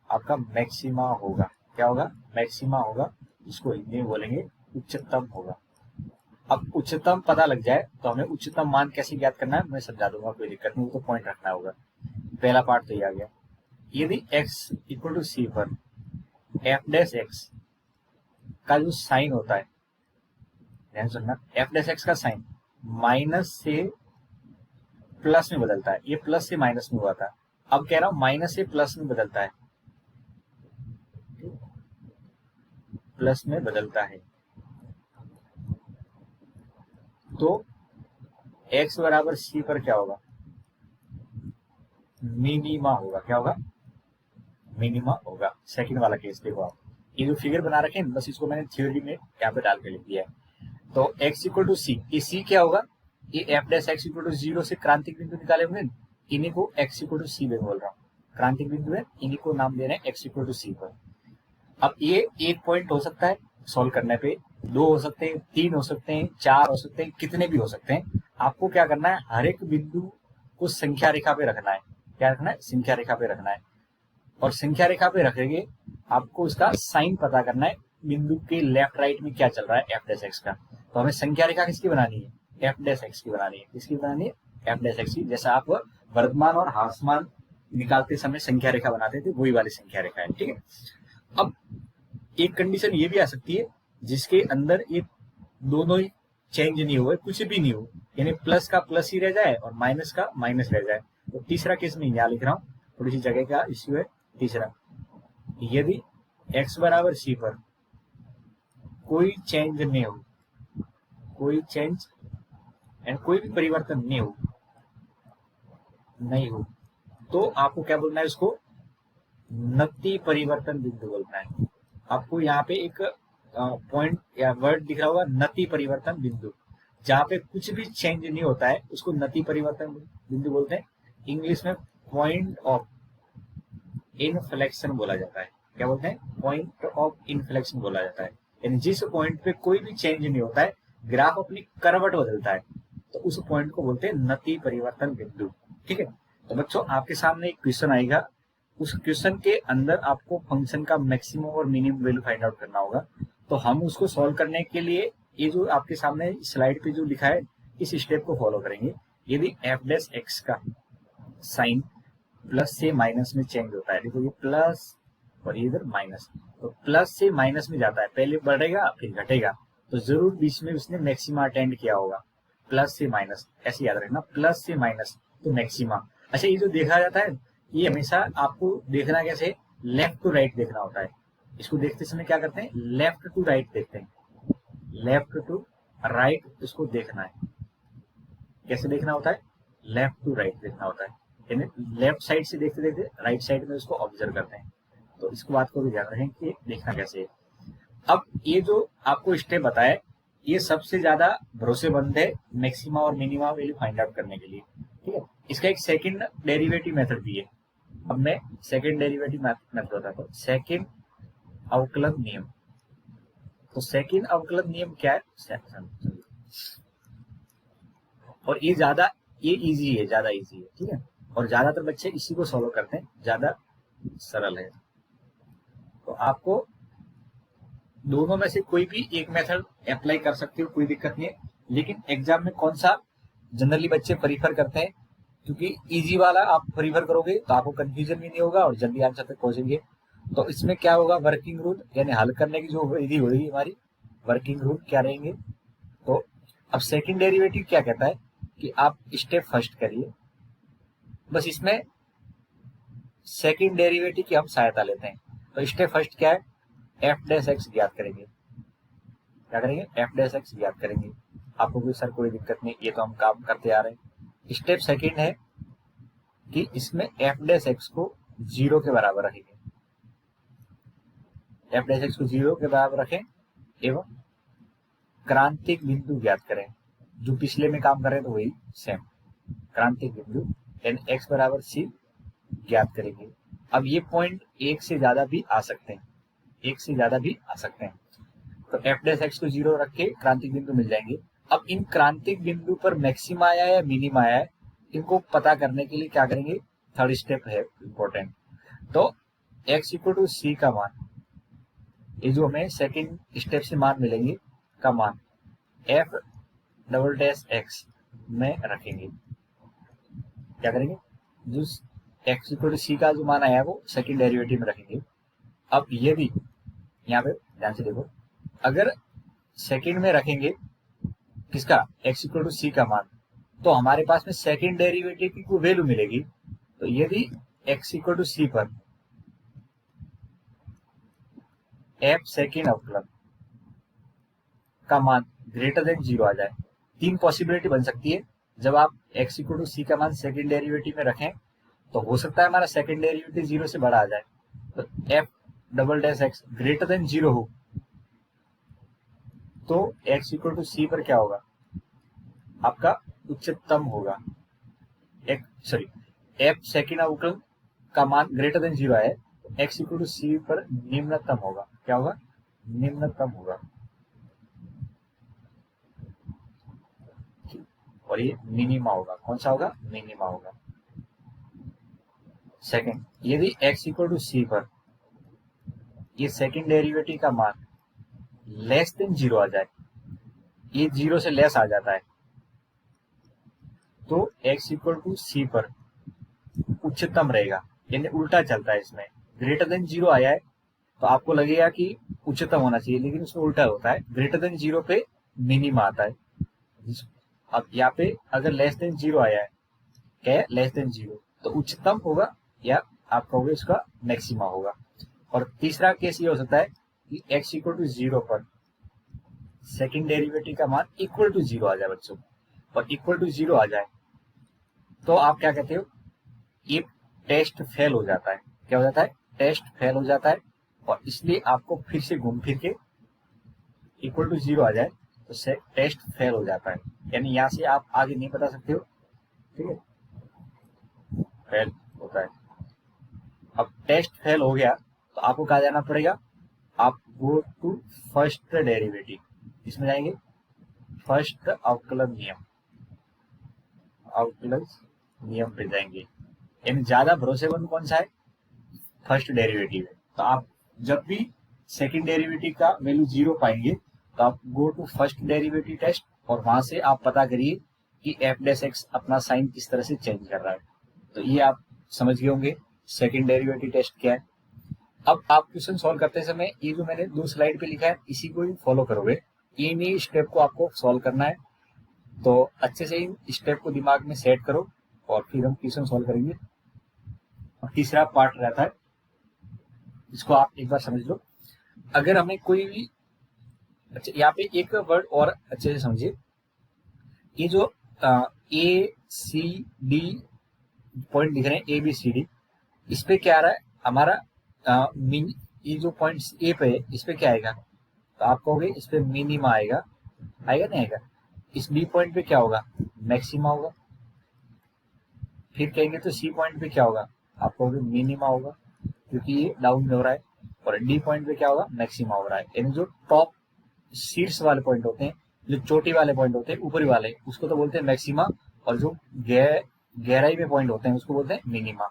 आपका मैक्सिमा होगा। क्या होगा, मैक्सिमा होगा, इसको हिंदी में बोलेंगे उच्चतम होगा। अब उच्चतम पता लग जाए तो हमें उच्चतम मान कैसे ज्ञात करना है मैं समझा दूंगा, कोई दिक्कत नहीं, वो तो पॉइंट रखना होगा। पहला पार्ट तो ये आ गया। यदि x इक्वल टू सी पर f डैश एक्स का जो साइन होता है, ध्यान सुनना, f डैश एक्स का साइन माइनस से प्लस में बदलता है, ये प्लस से माइनस में हुआ था, अब कह रहा हूं माइनस से प्लस में बदलता है, प्लस में बदलता है, तो x बराबर सी पर क्या होगा, मिनिमा होगा। क्या होगा, मिनिमा होगा। सेकंड वाला केस देखो आप, ये जो फिगर बना रखे हैं बस इसको मैंने थ्योरी में यहाँ पे डाल के लिख दिया है। तो x इक्वल टू सी, ये सी क्या होगा, ये F dash x equal to zero से क्रांतिक बिंदु निकाले होंगे, इन्हीं को x इक्वल टू सी में बोल रहा हूँ, क्रांतिक बिंदु है, इन्हीं को नाम दे रहे हैं x इक्वल टू सी पर। अब ये एक पॉइंट हो सकता है सॉल्व करने पे, दो हो सकते हैं, तीन हो सकते हैं, चार हो सकते हैं, कितने भी हो सकते हैं। आपको क्या करना है, हर एक बिंदु को संख्या रेखा पे रखना है। क्या रखना है, संख्या रेखा पे रखना है, और संख्या रेखा पे रखेंगे आपको उसका साइन पता करना है, बिंदु के लेफ्ट राइट में क्या चल रहा है एफ डैश एक्स का। तो हमें संख्या रेखा किसकी बनानी है, एफ डैश एक्स की बनानी है। किसकी बनानी है, एफ डैश एक्स की। जैसा आप वर्तमान और ह्रासमान निकालते समय संख्या रेखा बनाते थे, वही वाली संख्या रेखा है, ठीक है। अब एक कंडीशन ये भी आ सकती है जिसके अंदर ये दोनों ही चेंज नहीं हुए, कुछ भी नहीं हो, यानी प्लस का प्लस ही रह जाए और माइनस का माइनस रह जाए। तो तीसरा केस में यहाँ लिख रहा हूँ, थोड़ी सी जगह का इश्यू है। तीसरा, यदि x बराबर सी पर कोई चेंज नहीं हो, कोई चेंज एंड कोई भी परिवर्तन नहीं हो, तो आपको क्या बोलना है, उसको नति परिवर्तन बिंदु बोलना है। आपको यहाँ पे एक पॉइंट या वर्ड दिख रहा होगा, नति परिवर्तन बिंदु, जहाँ पे कुछ भी चेंज नहीं होता है उसको नति परिवर्तन बिंदु बोलते हैं। इंग्लिश में पॉइंट ऑफ इनफ्लेक्शन बोला जाता है। क्या बोलते हैं? पॉइंट ऑफ इनफ्लेक्शन बोला जाता है। यानी जिस पॉइंट पे कोई भी चेंज नहीं होता है, ग्राफ अपनी करवट बदलता है, तो उस पॉइंट को बोलते हैं नति परिवर्तन बिंदु। ठीक है, तो बच्चों आपके सामने एक क्वेश्चन आएगा, उस क्वेश्चन के अंदर आपको फंक्शन का मैक्सिमम और मिनिमम वैल्यू फाइंड आउट करना होगा। तो हम उसको सॉल्व करने के लिए ये जो आपके सामने स्लाइड पे जो लिखा है, इस स्टेप को फॉलो करेंगे। यदि एफ डैश एक्स का साइन प्लस से माइनस में चेंज होता है, देखो ये प्लस और ये इधर माइनस, तो प्लस से माइनस में जाता है, पहले बढ़ेगा फिर घटेगा, तो जरूर बीच में उसने मैक्सिमा अटेंड किया होगा। प्लस से माइनस ऐसे याद रखना, प्लस से माइनस तो मैक्सिमा। अच्छा, ये जो देखा जाता है ये हमेशा आपको देखना कैसे, लेफ्ट टू राइट देखना होता है। इसको देखते समय क्या करते हैं, लेफ्ट टू राइट देखते हैं, लेफ्ट टू राइट इसको देखना है। कैसे देखना होता है, लेफ्ट टू राइट देखना होता है, यानी लेफ्ट साइड से देखते देखते राइट साइड में उसको ऑब्जर्व करते हैं। तो इसको बात को भी ध्यान रखें कि देखना कैसे है। अब ये जो आपको स्टेप बताया, ये सबसे ज्यादा भरोसेमंद है मैक्सिमा और मिनिमा वैल्यू फाइंड आउट करने के लिए। ठीक है, इसका एक सेकंड डेरिवेटिव मेथड भी है। अब मैं सेकंड डेरिवेटिव मेथड बताता हूँ, सेकंड अवकलन नियम। तो सेकंड अवकलन नियम क्या है, और ये इजी है, ज्यादा इजी है। ठीक है, और ज्यादातर बच्चे इसी को सॉल्व करते हैं, ज्यादा सरल है। तो आपको दोनों में से कोई भी एक मेथड अप्लाई कर सकते हो, कोई दिक्कत नहीं है। लेकिन एग्जाम में कौन सा जनरली बच्चे प्रीफर करते हैं, क्योंकि इजी वाला आप प्रीफर करोगे तो आपको कंफ्यूजन भी नहीं होगा और जल्दी आंसर तक पहुंचेंगे। तो इसमें क्या होगा, वर्किंग रूल यानी हल करने की जो विधि होगी हमारी, वर्किंग रूल क्या रहेंगे। तो अब सेकंड डेरिवेटिव क्या कहता है कि आप स्टेप फर्स्ट करिए, बस इसमें सेकंड डेरिवेटिव की हम सहायता लेते हैं। तो स्टेप फर्स्ट क्या है, एफ डैश एक्स ज्ञात करेंगे। क्या करेंगे, एफ डैश एक्स ज्ञात करेंगे। आपको कोई सर कोई दिक्कत नहीं, ये तो हम काम करते आ रहे हैं। स्टेप सेकंड है कि इसमें एफ डैश एक्स को 0 के बराबर रखेंगे, एफ डैश एक्स को 0 के बराबर रखें एवं क्रांतिक बिंदु ज्ञात करें। जो पिछले में काम कर रहे थे वही सेम, क्रांतिक बिंदु यानी एक्स बराबर सी ज्ञात करेंगे। अब ये पॉइंट एक से ज्यादा भी आ सकते हैं, एक से ज्यादा भी आ सकते हैं। तो एफ डैश एक्स को 0 रख के क्रांतिक बिंदु मिल जाएंगे। अब इन क्रांतिक बिंदु पर मैक्सिमा आया है मिनिमा आया है, इनको पता करने के लिए क्या करेंगे, थर्ड स्टेप है इंपॉर्टेंट। तो एक्स इक्वल टू सी का मान, ये जो हमें सेकंड स्टेप से मान मिलेंगे का मान एफ डबल डैश एक्स में रखेंगे। क्या करेंगे, जो एक्स इक्वल टू सी का जो मान आया वो सेकंड डेरिवेटिव में रखेंगे। अब यदि यहाँ पे ध्यान से देखो, अगर सेकंड में रखेंगे किसका, एक्स इक्वल टू सी का मान, तो हमारे पास में सेकंड डेरिवेटिव की कोई वैल्यू मिलेगी। तो यदि एक्स इक्वल टू सी पर एफ सेकंड अवकलन का मान ग्रेटर देन 0 आ जाए, तीन पॉसिबिलिटी बन सकती है। जब आप एक्स इक्वल टू सी का मान सेकंड डेरिवेटिव में रखें तो हो सकता है हमारा सेकंड डेरिवेटिव 0 से बड़ा आ जाए। तो F double dash x greater than 0 हो तो एक्स इक्वल टू सी पर क्या होगा, आपका उच्चतम होगा। एफ सेकंड अवकलन का मान ग्रेटर देन 0 है, एक्स इक्वल टू सी पर निम्नतम होगा। क्या होगा, निम्नतम होगा। और ये मिनिमा होगा, कौन सा होगा, मिनिमा होगा। सेकंड, यदि x इक्वल टू सी पर ये सेकंड डेरिवेटिव का मान लेस देन 0 आ जाए, ये 0 से लेस आ जाता है, तो x इक्वल टू सी पर उच्चतम रहेगा, यानी उल्टा चलता है। इसमें ग्रेटर देन 0 आया है तो आपको लगेगा कि उच्चतम होना चाहिए, लेकिन उसमें उल्टा होता है, ग्रेटर देन 0 पे मिनिमा आता है। अब यहाँ पे अगर लेस देन 0 आया है, क्या है, लेस देन 0, तो उच्चतम होगा या आप कहोगे इसका मैक्सिमा होगा। और तीसरा केस ये हो सकता है कि x इक्वल टू 0 पर सेकंड डेरिवेटिव का मान इक्वल टू 0 आ जाए बच्चों, और इक्वल टू 0 आ जाए तो आप क्या कहते हो, ये टेस्ट फेल हो जाता है। क्या हो जाता है, टेस्ट फेल हो जाता है, और इसलिए आपको फिर से घूम फिर के इक्वल टू 0 आ जाए तो टेस्ट फेल हो जाता है, यानी यहाँ से आप आगे नहीं बता सकते हो। ठीक है, फेल होता है। अब टेस्ट फेल हो गया तो आपको कहा जाना पड़ेगा, आप गो टू फर्स्ट डेरिवेटिव, इसमें जाएंगे फर्स्ट अवकलन नियम, अवकलन नियम पे जाएंगे। यानी ज्यादा भरोसेमंद कौन सा है, फर्स्ट डेरिवेटिव है। तो आप जब भी सेकंड डेरिवेटिव का वैल्यू 0 पाएंगे तो आप go to first derivative test और वहां से आप पता करिए कि एफ डैश एक्स अपना साइन किस तरह से चेंज कर रहा है। तो ये आप समझ गए होंगे सेकंड डेरिवेटिव टेस्ट क्या है। अब आप क्वेश्चन सॉल्व करते समय ये जो मैंने 2 स्लाइड पे लिखा है इसी को ही फॉलो करोगे, इन्हीं स्टेप को आपको सॉल्व करना है। तो अच्छे से इन स्टेप को दिमाग में सेट करो और फिर हम क्वेश्चन सॉल्व करेंगे। और तीसरा पार्ट रहता है, इसको आप एक बार समझ लो। अगर हमें कोई भी, अच्छा यहाँ पे एक वर्ड और अच्छे से समझिए, ये जो ए सी डी पॉइंट दिख रहे हैं, ए बी सी डी, इस पे क्या आ रहा है हमारा ये जो पॉइंट ए पे है इस पे क्या आएगा, तो आप कहोगे इस पे मिनिमा आएगा, आएगा नहीं आएगा। इस बी पॉइंट पे क्या होगा, मैक्सिमा होगा। फिर कहेंगे तो सी पॉइंट पे क्या होगा, आप कहोगे मिनिमा होगा क्योंकि ये डाउन में हो रहा है। और डी पॉइंट पे क्या होगा, मैक्सिमा हो रहा है। यानी जो टॉप शीर्ष वाले पॉइंट होते हैं, जो चोटी वाले पॉइंट होते हैं ऊपरी वाले, उसको तो बोलते हैं मैक्सिमा, और जो गहराई में पॉइंट होते हैं उसको बोलते हैं मिनिमा।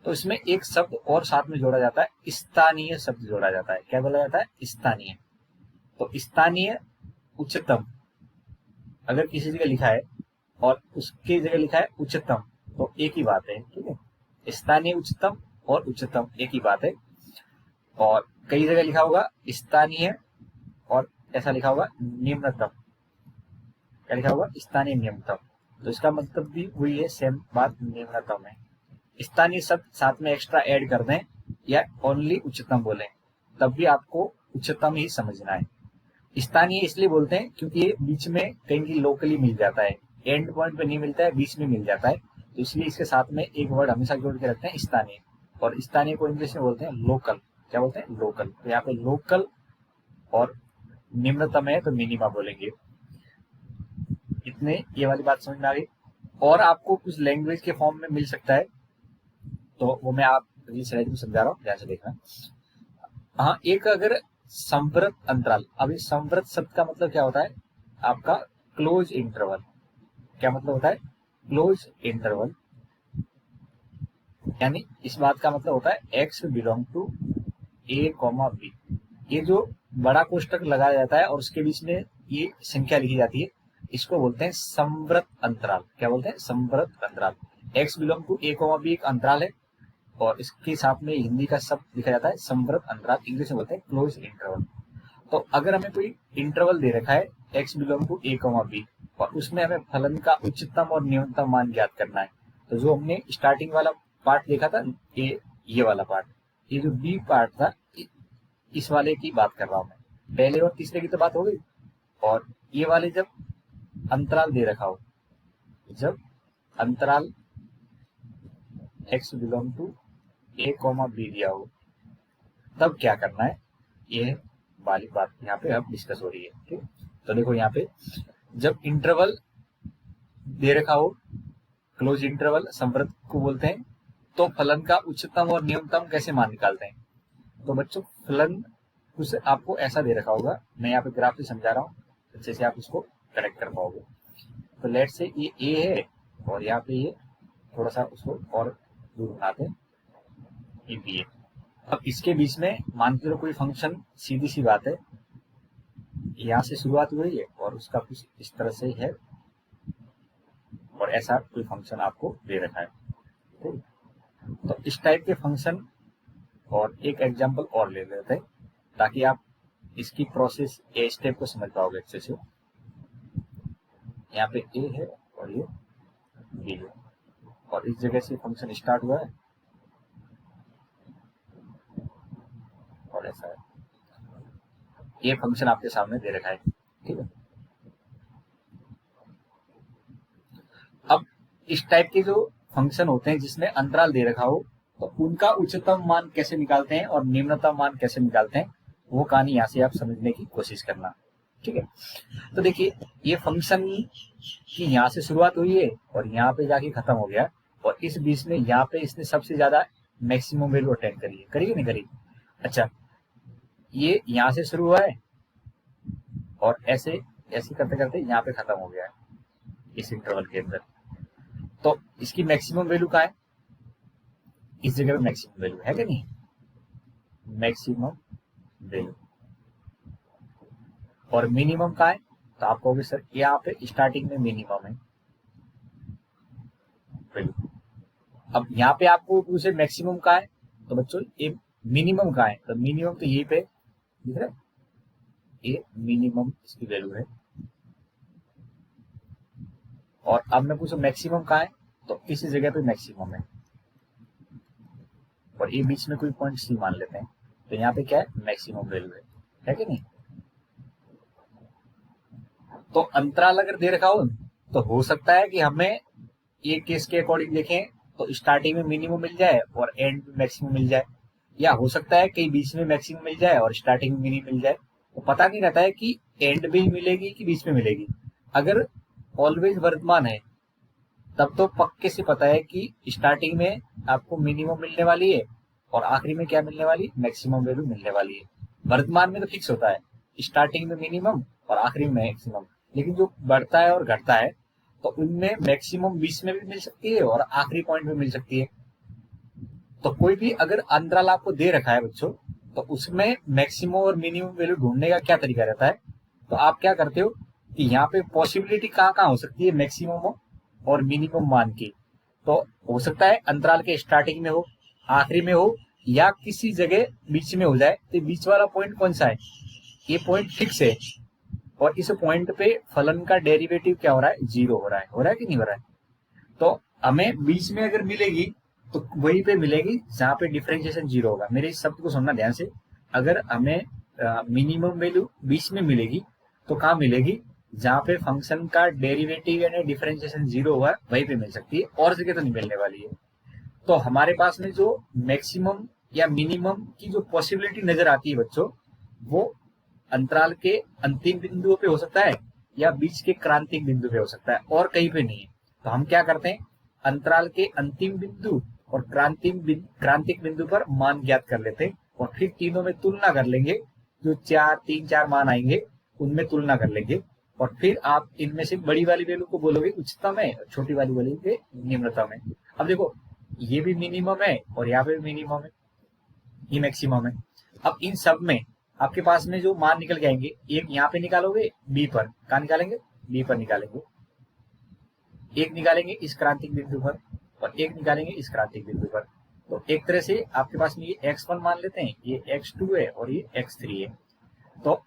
तो इसमें एक शब्द और साथ में जोड़ा जाता है, स्थानीय शब्द जोड़ा जाता है। क्या बोला जाता है, स्थानीय। तो स्थानीय उच्चतम अगर किसी जगह लिखा है और उसकी जगह लिखा है उच्चतम, तो एक ही बात है, ठीक है। स्थानीय उच्चतम और उच्चतम एक ही बात है। और कई जगह लिखा होगा स्थानीय और ऐसा लिखा होगा निम्नतम, क्या लिखा होगा, स्थानीय निम्नतम। तो इसका मतलब भी वही है, सेम बात, निम्नतम है। स्थानीय शब्द साथ में एक्स्ट्रा ऐड कर दें या ओनली उच्चतम बोलें, तब भी आपको उच्चतम ही समझना है। स्थानीय इसलिए बोलते हैं क्योंकि ये बीच में कहीं लोकली मिल जाता है, एंड पॉइंट पे नहीं मिलता है, बीच में मिल जाता है। तो इसलिए इसके साथ में एक वर्ड हमेशा जोड़ के रखते हैं, स्थानीय। और स्थानीय को इंग्लिश में बोलते हैं लोकल। क्या बोलते हैं, लोकल। तो यहाँ पे लोकल और निम्नतम है तो मिनिमा बोलेंगे। इतने ये वाली बात समझ में आ गई। और आपको कुछ लैंग्वेज के फॉर्म में मिल सकता है, तो वो मैं आप अगली स्लाइड में समझा रहा हूँ, ध्यान से देखना। हाँ, एक अगर संवृत अंतराल, अभी संवृत शब्द का मतलब क्या होता है आपका, क्लोज इंटरवल। क्या मतलब होता है, क्लोज इंटरवल। यानी इस बात का मतलब होता है x belong to a comma b. ये जो बड़ा कोष्टक लगाया जाता है और उसके बीच में ये संख्या लिखी जाती है, इसको बोलते हैं संवृत अंतराल। क्या बोलते हैं, संवृत अंतराल। X belong to a comma b एक अंतराल है और इसके साथ में हिंदी का शब्द लिखा जाता है संवृत अंतराल, इंग्लिश में बोलते हैं क्लोज इंटरवल। तो अगर हमें कोई इंटरवल दे रखा है x belong to a comma b और उसमें हमें फलन का उच्चतम और न्यूनतम मान ज्ञात करना है, तो जो हमने स्टार्टिंग वाला पार्ट देखा था, ये वाला पार्ट, ये जो बी पार्ट था, इस वाले की बात कर रहा हूं मैं। पहले और तीसरे की तो बात हो गई। और ये वाले जब अंतराल दे रखा हो, जब अंतराल x belong to a comma b दिया हो, तब क्या करना है, ये वाली बात यहाँ पे अब डिस्कस हो रही है। ठीक, तो देखो यहाँ पे जब इंटरवल दे रखा हो, क्लोज इंटरवल संवृत को बोलते हैं, तो फलन का उच्चतम और न्यूनतम कैसे मान निकालते हैं। तो बच्चों फलन कुछ आपको ऐसा दे रखा होगा, मैं यहाँ पे ग्राफ से समझा रहा हूँ, अच्छे से आप इसको करेक्ट कर पाओगे। तो लेट से ये ए है और यहाँ पे ये थोड़ा सा उसको और दूर बनाते हैं, ये बी है। अब इसके बीच में मान के लो कोई फंक्शन, सीधी सी बात है, यहाँ से शुरुआत हुई है और उसका कुछ इस तरह से है और ऐसा कोई फंक्शन आपको दे रखा है। ठीक, तो इस टाइप के फंक्शन और एक एग्जांपल और ले लेते हैं ताकि आप इसकी प्रोसेस ए स्टेप को समझ पाओगे अच्छे से। यहाँ पे ए है और ये बी है और इस जगह से फंक्शन स्टार्ट हुआ है और ऐसा है, ये फंक्शन आपके सामने दे रखा है। ठीक है, अब इस टाइप के जो फंक्शन होते हैं जिसमें अंतराल दे रखा हो, तो उनका उच्चतम मान कैसे निकालते हैं और निम्नतम मान कैसे निकालते हैं, वो कहानी यहाँ से आप समझने की कोशिश करना। ठीक है, तो देखिए ये फंक्शन की यहाँ से शुरुआत हुई है और यहाँ पे जाके खत्म हो गया और इस बीच में यहाँ पे इसने सबसे ज्यादा मैक्सिमम वैल्यू अटेन करिए, करिए नहीं करिए। अच्छा, ये यहाँ से शुरू हुआ है और ऐसे ऐसे करते करते यहाँ पे खत्म हो गया है इस इंटरवल के अंदर। तो इसकी मैक्सिमम वैल्यू कहाँ है? इस जगह पे मैक्सिमम वैल्यू है कि नहीं? Maximum value. और मिनिमम कहाँ है? तो आप कहोगे सर यहाँ पे स्टार्टिंग में मिनिमम है वैल्यू। अब यहाँ पे आपको पूछे मैक्सिमम कहाँ है, तो बच्चों ये मिनिमम कहाँ है? तो मिनिमम तो यहीं पे दिख रहा है, ये मिनिमम इसकी वैल्यू है। और अब मैं पूछूं मैक्सिमम कहाँ है, तो इसी जगह पे मैक्सिमम है। और ये बीच में कोई पॉइंट सी मान लेते हैं, तो यहाँ पे क्या है? मैक्सिमम वैल्यू है कि नहीं? तो अंतराल अगर दे रखा हो तो हो सकता है कि हमें ये केस के अकॉर्डिंग देखें तो स्टार्टिंग में मिनिमम मिल जाए और एंड में मैक्सिमम मिल जाए, या हो सकता है कि बीच में मैक्सिमम मिल जाए और स्टार्टिंग में मिनिमम मिल जाए। तो पता नहीं रहता है कि एंड में मिलेगी कि बीच में मिलेगी। अगर ऑलवेज वर्तमान है तब तो पक्के से पता है कि स्टार्टिंग में आपको मिनिमम मिलने वाली है और आखिरी में क्या मिलने वाली है? मैक्सिमम वैल्यू मिलने वाली है। वर्तमान में तो फिक्स होता है स्टार्टिंग में मिनिमम और आखिरी में मैक्सिमम, लेकिन जो बढ़ता है और घटता है तो उनमें मैक्सिमम बीच में भी मिल सकती है और आखिरी पॉइंट में मिल सकती है। तो कोई भी अगर अंतराल आपको दे रखा है बच्चों, तो उसमें मैक्सिमम और मिनिमम वैल्यू ढूंढने का क्या तरीका रहता है? तो आप क्या करते हो कि यहाँ पे पॉसिबिलिटी कहाँ कहाँ हो सकती है मैक्सिमम और मिनिमम मान की? तो हो सकता है अंतराल के स्टार्टिंग में हो, आखिरी में हो, या किसी जगह बीच में हो जाए। तो बीच वाला पॉइंट कौन सा है? ये पॉइंट फिक्स है और इस पॉइंट पे फलन का डेरिवेटिव क्या हो रहा है? जीरो हो रहा है। हो रहा है कि नहीं हो रहा है? तो हमें बीच में अगर मिलेगी तो वहीं पे मिलेगी जहां पे डिफरेंशिएशन जीरो होगा। मेरे इस शब्द को सुनना ध्यान से। अगर हमें मिनिमम वैल्यू बीच में मिलेगी तो कहाँ मिलेगी? जहां पे फंक्शन का डेरिवेटिव यानी डिफरेंशिएशन जीरो हुआ है वहीं पे मिल सकती है, और जगह तो नहीं मिलने वाली है। तो हमारे पास में जो मैक्सिमम या मिनिमम की जो पॉसिबिलिटी नजर आती है बच्चों, वो अंतराल के अंतिम बिंदुओं पे हो सकता है या बीच के क्रांतिक बिंदु पे हो सकता है, और कहीं पे नहीं है। तो हम क्या करते हैं? अंतराल के अंतिम बिंदु और क्रांतिक बिंदु पर मान ज्ञात कर लेते हैं और फिर तीनों में तुलना कर लेंगे। जो तीन चार मान आएंगे उनमें तुलना कर लेंगे और फिर आप इनमें से बड़ी वाली वैल्यू को बोलोगे उच्चतम है और छोटी वाली वैल्यू के निम्नतम है। अब देखो, ये भी मिनिमम है और यहाँ पे भी मिनिमम है, ये मैक्सिमम है। अब इन सब में आपके पास में जो मान निकल के आएंगे, एक यहाँ पे निकालोगे बी पर, कहाँ निकालेंगे? बी पर निकालेंगे। एक निकालेंगे इस क्रांतिक बिंदु पर और एक निकालेंगे इस क्रांतिक बिंदु पर। तो एक तरह से आपके पास में ये x1 मान लेते हैं, ये x2 है और ये x3 है। तो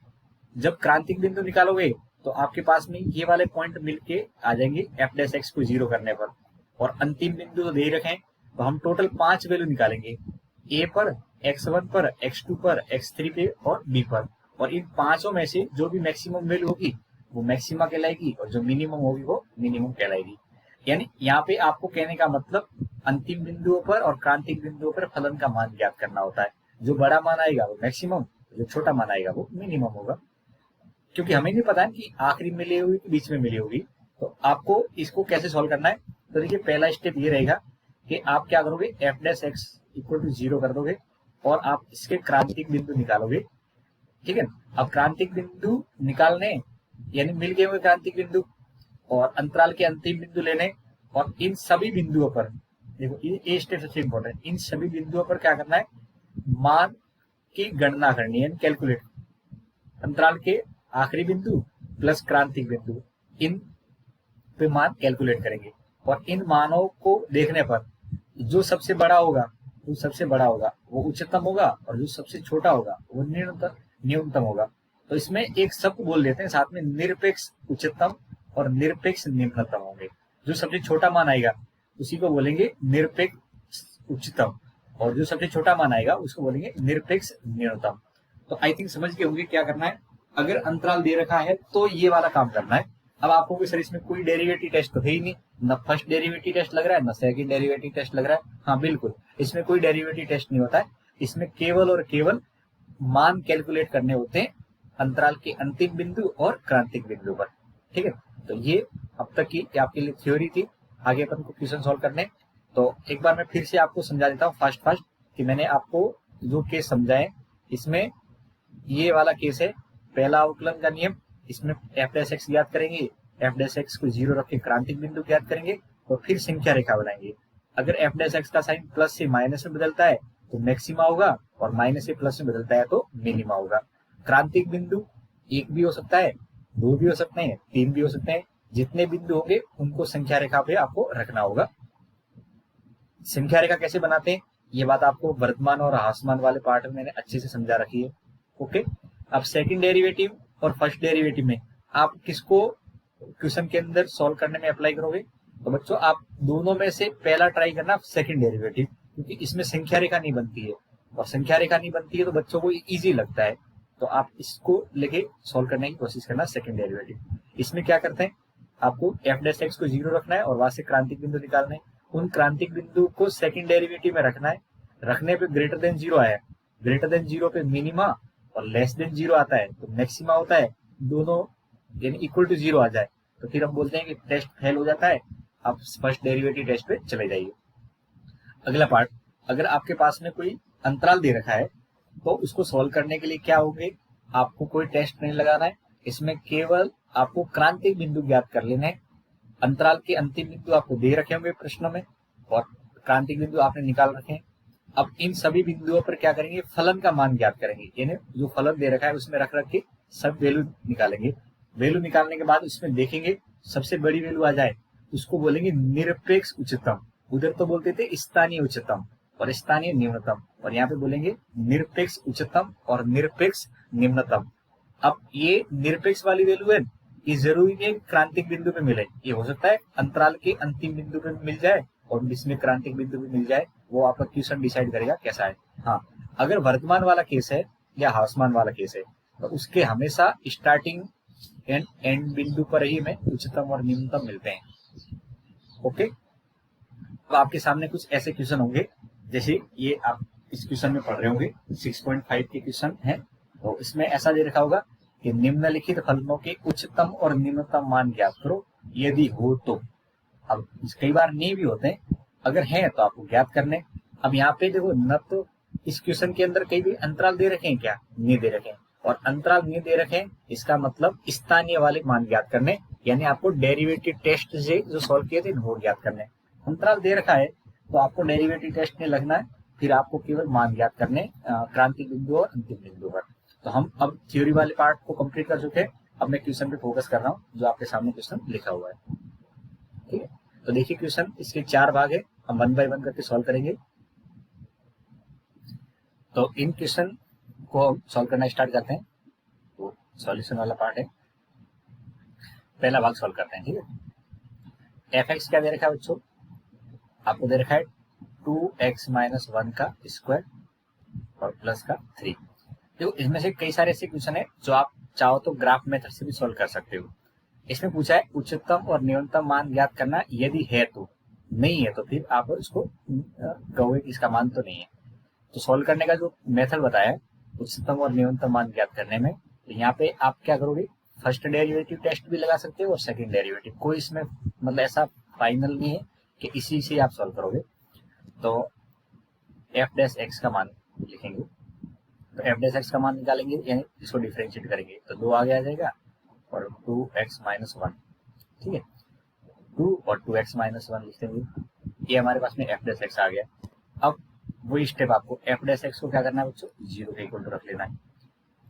जब क्रांतिक बिंदु निकालोगे तो आपके पास में ये वाले पॉइंट मिलके आ जाएंगे एफ डैश एक्स को जीरो करने पर। और अंतिम बिंदु तो दे रखे हैं, तो हम टोटल 5 वैल्यू निकालेंगे, ए पर, x1 पर, x2 पर, x3 पे और b पर। और इन पांचों में से जो भी मैक्सिमम वैल्यू होगी वो मैक्सिमा कहलाएगी और जो मिनिमम होगी वो मिनिमम कहलाएगी। यानी यहाँ पे आपको कहने का मतलब अंतिम बिंदुओं पर और क्रांतिक बिंदुओं पर फलन का मान ज्ञात करना होता है। जो बड़ा मान आएगा वो मैक्सिमम, जो छोटा मान आएगा वो मिनिमम होगा। क्योंकि हमें नहीं पता है कि आखिरी में मिली होगी कि बीच में मिली होगी। तो आपको इसको कैसे सॉल्व करना है? तो देखिए, पहला स्टेप ये रहेगा कि आप क्या करोगे? F dash x equal to zero कर दोगे और आप इसके क्रांतिक बिंदु निकालोगे। ठीक है, अब क्रांतिक बिंदु निकालने यानी मिल गए हुए क्रांतिक बिंदु और अंतराल के अंतिम बिंदु लेने, और इन सभी बिंदुओं पर देखो, ये स्टेप सबसे इंपॉर्टेंट, इन सभी बिंदुओं पर क्या करना है? मान की गणना करनी है, कैलकुलेट। अंतराल के आखिरी बिंदु प्लस क्रांतिक बिंदु, इन पे मान कैलकुलेट करेंगे और इन मानों को देखने पर जो सबसे बड़ा होगा वो उच्चतम होगा और जो सबसे छोटा होगा वो न्यूनतम होगा। तो इसमें एक शब्द बोल लेते हैं साथ में, निरपेक्ष उच्चतम और निरपेक्ष निम्नतम होंगे। जो सबसे छोटा मान आएगा उसी को बोलेंगे निरपेक्ष उच्चतम और जो सबसे छोटा मान आएगा उसको बोलेंगे निरपेक्ष न्यूनतम। तो आई थिंक समझ गए होंगे क्या करना है। अगर अंतराल दे रखा है तो ये वाला काम करना है। अब आपको भी सर इसमें कोई डेरिवेटिव टेस्ट तो है ही नहीं, न फर्स्ट डेरिवेटिव टेस्ट लग रहा है न सेकंड डेरिवेटिव टेस्ट लग रहा है। हाँ बिल्कुल, इसमें कोई डेरिवेटिव टेस्ट नहीं होता है, इसमें केवल और केवल मान कैलकुलेट करने होते हैं अंतराल के अंतिम बिंदु और क्रांतिक बिंदु पर। ठीक है, तो ये अब तक की आपके लिए थ्योरी थी, आगे अपन को क्वेश्चन सॉल्व करने। तो एक बार मैं फिर से आपको समझा देता हूँ फास्ट कि मैंने आपको जो केस समझाए, इसमें ये वाला केस है पहला अवकलन का नियम। इसमें एफ डैश एक्स ज्ञात करेंगे, एफ डैश एक्स को 0 रख के क्रांतिक बिंदु ज्ञात करेंगे और फिर संख्या रेखा बनाएंगे। अगर एफ डैश एक्स का साइन प्लस से माइनस में बदलता है तो मैक्सिमा होगा, और माइनस से प्लस में बदलता है तो मिनिमा होगा। क्रांतिक बिंदु एक भी हो सकता है, दो भी हो सकते हैं, तीन भी हो सकते हैं। जितने बिंदु होंगे उनको संख्या रेखा पे आपको रखना होगा। संख्या रेखा कैसे बनाते हैं ये बात आपको वर्तमान और ह्रासमान वाले पार्ट में मैंने अच्छे से समझा रखी है। ओके, अब सेकंड डेरिवेटिव और फर्स्ट डेरिवेटिव में आप किसको क्वेश्चन के अंदर सॉल्व करने में अप्लाई करोगे? तो बच्चों आप दोनों में से पहला ट्राई करना सेकंड डेरिवेटिव, क्योंकि इसमें संख्या रेखा नहीं बनती है, और संख्या रेखा नहीं बनती है तो बच्चों को इजी लगता है। तो आप इसको लेके सॉल्व करने की कोशिश करना सेकंड डेरिवेटिव। इसमें क्या करते हैं, आपको एफ डैश एक्स को 0 रखना है और वहां से क्रांतिक बिंदु निकालना है। उन क्रांतिक बिंदु को सेकंड डेरिवेटिव में रखना है। रखने पे ग्रेटर देन 0 आया, ग्रेटर देन 0 पे मिनिमा और लेस देन 0 आता है तो मैक्सिमा होता है। दोनों यानी इक्वल टू 0 आ जाए तो फिर हम बोलते हैं कि टेस्ट फेल हो जाता है। आप फर्स्ट डेरिवेटिव टेस्ट पे चले जाइए। अगला पार्ट, अगर आपके पास में कोई अंतराल दे रखा है तो उसको सॉल्व करने के लिए क्या होंगे, आपको कोई टेस्ट नहीं लगाना है। इसमें केवल आपको क्रांतिक बिंदु ज्ञात कर लेना है। अंतराल के अंतिम बिंदु आपको दे रखे होंगे प्रश्न में और क्रांतिक बिंदु आपने निकाल रखे हैं। अब इन सभी बिंदुओं पर क्या करेंगे, फलन का मान ज्ञात करेंगे। यानी जो फलन दे रखा है उसमें रख के सब वैल्यू निकालेंगे। वैल्यू निकालने के बाद उसमें देखेंगे सबसे बड़ी वैल्यू आ जाए उसको बोलेंगे निरपेक्ष उच्चतम। उधर तो बोलते थे स्थानीय उच्चतम और स्थानीय निम्नतम, और यहाँ पे बोलेंगे निरपेक्ष उच्चतम और निरपेक्ष निम्नतम। अब ये निरपेक्ष वाली वैल्यू है, ये जरूरी नहीं है क्रांतिक बिंदु पे मिले, ये हो सकता है अंतराल के अंतिम बिंदु पे मिल जाए और इसमें क्रांतिक बिंदु पे मिल जाए। वो आपका क्वेश्चन डिसाइड करेगा कैसा है। हाँ, अगर वर्तमान वाला केस है या ह्रासमान वाला केस है तो उसके हमेशा स्टार्टिंग एंड एंड बिंदु पर ही हमें उच्चतम और निम्नतम मिलते हैं। ओके, अब आपके सामने कुछ ऐसे क्वेश्चन होंगे, जैसे ये आप इस क्वेश्चन में पढ़ रहे होंगे 6.5 के क्वेश्चन है। तो इसमें ऐसा दे रखा होगा कि निम्नलिखित फलनों के उच्चतम और निम्नतम मान ज्ञात करो यदि हो तो। अब कई बार नहीं भी होते हैं, अगर हैं तो आपको ज्ञात करने। अब यहाँ पे देखो, न तो इस क्वेश्चन के अंदर कई भी अंतराल दे रखे हैं क्या, नहीं दे रखे हैं, और अंतराल नहीं दे रखे हैं इसका मतलब स्थानीय वाले मान ज्ञात करने, यानी आपको डेरिवेटिव टेस्ट से जो सॉल्व किए थे वो ज्ञात करने। अंतराल दे रखा है तो आपको डेरिवेटिव टेस्ट में लगना है, फिर आपको केवल मान ज्ञात करने क्रांतिक बिंदु और अंतिम बिंदु पर। तो हम अब थ्योरी वाले पार्ट को कंप्लीट कर चुके हैं। अब मैं क्वेश्चन पे फोकस कर रहा हूँ जो आपके सामने क्वेश्चन लिखा हुआ है। ठीक है, तो देखिए क्वेश्चन, इसके 4 भाग है, हम 1 बाय 1 करके सॉल्व करेंगे। तो इन क्वेश्चन को हम सॉल्व करना स्टार्ट करते हैं। तो सॉल्यूशन वाला पार्ट है, पहला भाग सॉल्व करते हैं। ठीक है, एफ एक्स क्या दे रखा है बच्चों, आपको दे रखा है 2x - 1 का स्क्वायर और प्लस का 3। देखो इसमें से कई सारे ऐसे क्वेश्चन है जो आप चाहो तो ग्राफ मेथड से भी सॉल्व कर सकते हो। इसमें पूछा है उच्चतम और न्यूनतम मान ज्ञात करना यदि है तो, नहीं है तो फिर आप इसको कहोगे कि इसका मान तो नहीं है। तो सॉल्व करने का जो मेथड बताया है उच्चतम और न्यूनतम मान ज्ञात करने में, तो यहाँ पे आप क्या करोगे, फर्स्ट डेरिवेटिव टेस्ट भी लगा सकते हो और सेकंड डेरिवेटिव, कोई इसमें मतलब ऐसा फाइनल नहीं है कि इसी से आप सॉल्व करोगे। तो एफ डैश एक्स का मान लिखेंगे, तो एफ डैश एक्स का मान निकालेंगे यानी इसको डिफरेंशिएट करेंगे तो 2 आगे आ जाएगा और 2x - 1। ठीक है, 2 और 2x - 1 लिख देंगे, ये हमारे पास में एफ डैश एक्स आ गया। अब वही स्टेप आपको एफ डैश एक्स को क्या करना है बच्चों, 0 के इक्वल टू रख लेना है।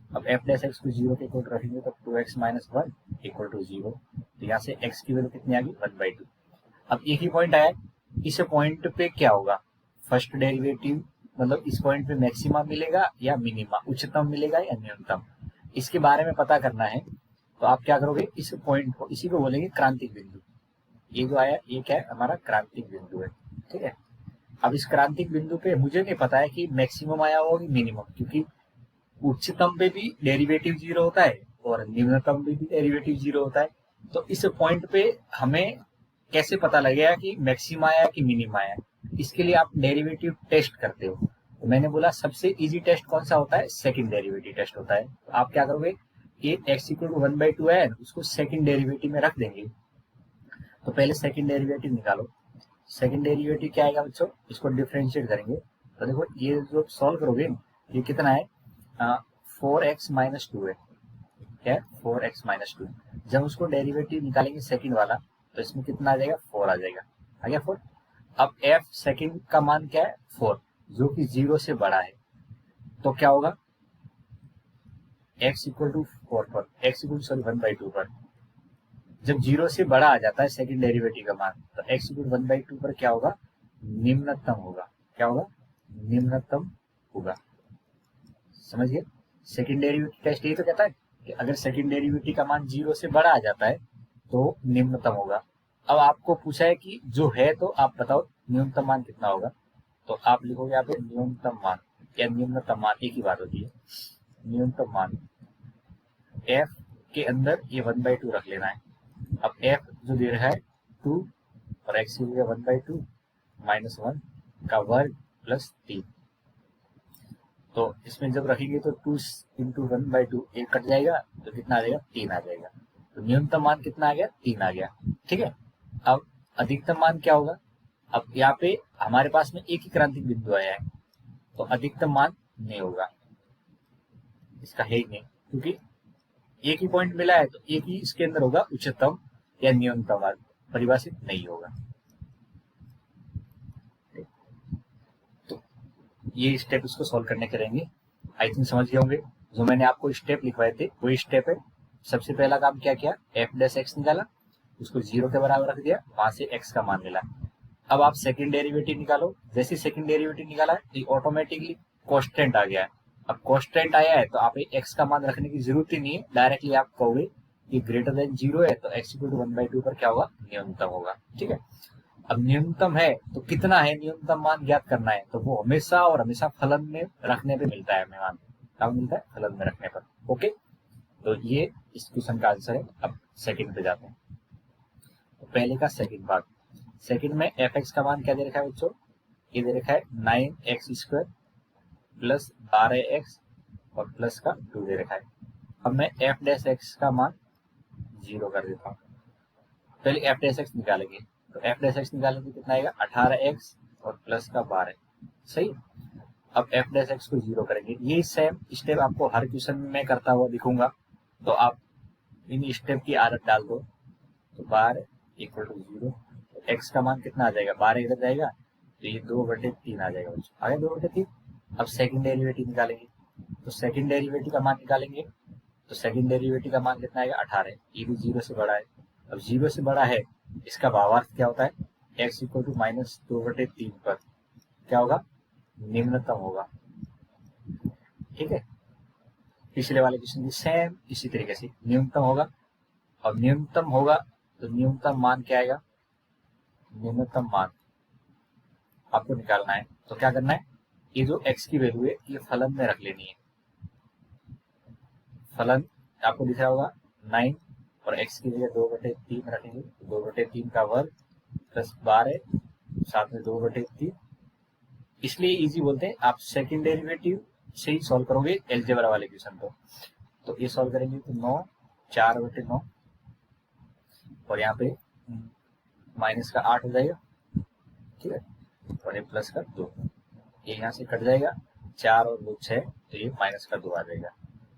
अब एफ डैश एक्स को 0 के इक्वल टू रखेंगे तो 2x - 1 इक्वल टू 0। तो यहाँ से x की वैल्यू कितनी आ गई, 1/2। अब एक ही पॉइंट आया, इस पॉइंट पे क्या होगा, फर्स्ट डेरिवेटिव मतलब इस पॉइंट पे मैक्सिमा मिलेगा या मिनिमा, उच्चतम मिलेगा या न्यूनतम, इसके बारे में पता करना है। तो आप क्या करोगे, इस पॉइंट को, इसी को बोलेंगे क्रांतिक बिंदु। ये जो आया ये क्या है, हमारा क्रांतिक बिंदु है। ठीक है, अब इस क्रांतिक बिंदु पे मुझे नहीं पता है कि मैक्सिमम आया होगा कि मिनिमम, क्योंकि उच्चतम पे भी डेरिवेटिव 0 होता है और निम्नतम पे भी डेरिवेटिव 0 होता है। तो इस पॉइंट पे हमें कैसे पता लगेगा कि मैक्सिमम आया कि मिनिमम आया, इसके लिए आप डेरिवेटिव टेस्ट करते हो। तो मैंने बोला सबसे इजी टेस्ट कौन सा होता है, सेकंड डेरिवेटिव टेस्ट होता है। तो आप क्या करोगे, ये x = 1/2 है, उसको सेकंड डेरिवेटिव में रख देंगे। तो पहले सेकंड डेरिवेटिव निकालो, सेकंड डेरिवेटिव क्या आएगा बच्चों, इसको डिफरेंशिएट करेंगे तो देखो ये जो सॉल्व करोगे ये कितना है, 4x-2 है, क्या है 4x-2। जब उसको डेरिवेटिव निकालेंगे सेकंड वाला तो इसमें कितना आ जाएगा, 4 आ जाएगा, आ गया 4। अब f सेकंड का मान क्या है 4, जो कि 0 से बड़ा है, तो क्या होगा x इक्वल टू 4 पर, x इक्वल सॉरी 1/2 पर, जब 0 से बड़ा आ जाता है सेकंड डेरिवेटिव का मान तो x इक्वल 1/2 पर क्या होगा, निम्नतम होगा, क्या होगा, निम्नतम होगा। समझ गए, सेकंड डेरिवेटिव टेस्ट यही तो कहता है कि अगर सेकंड डेरिवेटिव का मान 0 से बड़ा आ जाता है तो निम्नतम होगा। अब आपको पूछा है कि जो है तो आप बताओ न्यूनतम मान कितना होगा, तो आप लिखोगे यहाँ पे न्यूनतम मान या निम्नतम मान, एक ही बात होती है। न्यूनतम मान f के अंदर ये 1/2 रख लेना है। अब f जो दे रहा है 2 और x हो गया 1/2 -1 का वर्ग प्लस 3, तो इसमें जब रखेंगे तो 2 इंटू 1/2 एक कट जाएगा तो कितना आ जाएगा, 3 आ जाएगा। तो न्यूनतम मान कितना आ गया, 3 आ गया। ठीक है, अब अधिकतम मान क्या होगा, अब यहाँ पे हमारे पास में एक ही क्रांतिक बिंदु आया है तो अधिकतम मान नहीं होगा, इसका है ही नहीं, क्योंकि एक ही पॉइंट मिला है तो एक ही इसके अंदर होगा उच्चतम या न्यूनतम मान, परिभाषित नहीं होगा। तो ये स्टेप इसको सॉल्व करने के रहेंगे, आई थिंक समझ गए होंगे। जो मैंने आपको स्टेप लिखवाए थे वही स्टेप है। सबसे पहला काम क्या किया, एफ डैश एक्स निकाला, उसको 0 के बराबर रख दिया, वहां से x का मान मिला। अब आप सेकंड डेरिवेटिव निकालो, जैसे सेकंड डेरिवेटिव निकाला है तो ऑटोमेटिकली कांस्टेंट आ गया है। अब कांस्टेंट आया है तो आप x का मान रखने की जरूरत ही नहीं है, डायरेक्टली आप कहोगे कि ग्रेटर देन 0 है तो x इक्वल टू 1/2 पर क्या होगा, न्यूनतम होगा। ठीक है, अब न्यूनतम है तो कितना है, न्यूनतम मान ज्ञात करना है, तो वो हमेशा और हमेशा फलन में रखने पे मिलता है, हमें मान कब मिलता है, फलन में रखने पर। ओके, तो ये इस क्वेश्चन का आंसर है। अब सेकंड पे जाते हैं, तो पहले का सेकंड भाग। सेकंड में एफ एक्स का मान क्या दे रखा है बच्चों, ये दे रखा है 9x² प्लस 12x और प्लस का 2 दे रखा है। अब मैं एफ डैश एक्स का मान 0 कर देता हूँ। पहले एफ डैश एक्स निकालेंगे, तो एफ डैश एक्स निकालेंगे कितना आएगा, 18x और प्लस का 12, सही। अब एफ डैश एक्स को 0 करेंगे, ये सेम स्टेप आपको हर क्वेश्चन में करता हुआ दिखूंगा, तो आप इन स्टेप की आदत डाल दो। तो 12 इक्वल टू 0, एक्स का मान कितना आ जाएगा, 12 इधर जाएगा तो ये 2/3 आ जाएगा बच्चों, आ गया 2/3। अब सेकंड डेरिवेटिव निकालेंगे, तो सेकंड डेरिवेटिव का मान निकालेंगे, तो सेकंड डेरिवेटिव का मान कितना आएगा, 18, ये भी 0 से बड़ा है। अब 0 से बड़ा है, इसका भावार्थ क्या होता है, x इक्वल टू -2/3 पर क्या होगा, निम्नतम होगा। ठीक है, पिछले वाले क्वेश्चन की सेम इसी तरीके से न्यूनतम होगा। अब न्यूनतम होगा तो न्यूनतम मान क्या आएगा, न्यूनतम मान आपको निकालना है, तो क्या करना है, ये जो x की वैल्यू है ये फलन में रख लेनी है। फलन आपको दिख रहा होगा 9 और x की जगह 2/3 रखेंगे, 2/3 का वर्ग प्लस 12 साथ में 2/3, इसलिए इजी बोलते हैं। आप सेकंड डेरिवेटिव से ही सॉल्व करोगे एलजेब्रा वाले क्वेश्चन को, तो ये सॉल्व करेंगे तो 9 4/9 और यहाँ पे माइनस का 8 हो जाएगा। ठीक है, और ये प्लस का 2, ये यहाँ से कट जाएगा, 4 और 2 6, तो ये माइनस का 2 आ जाएगा।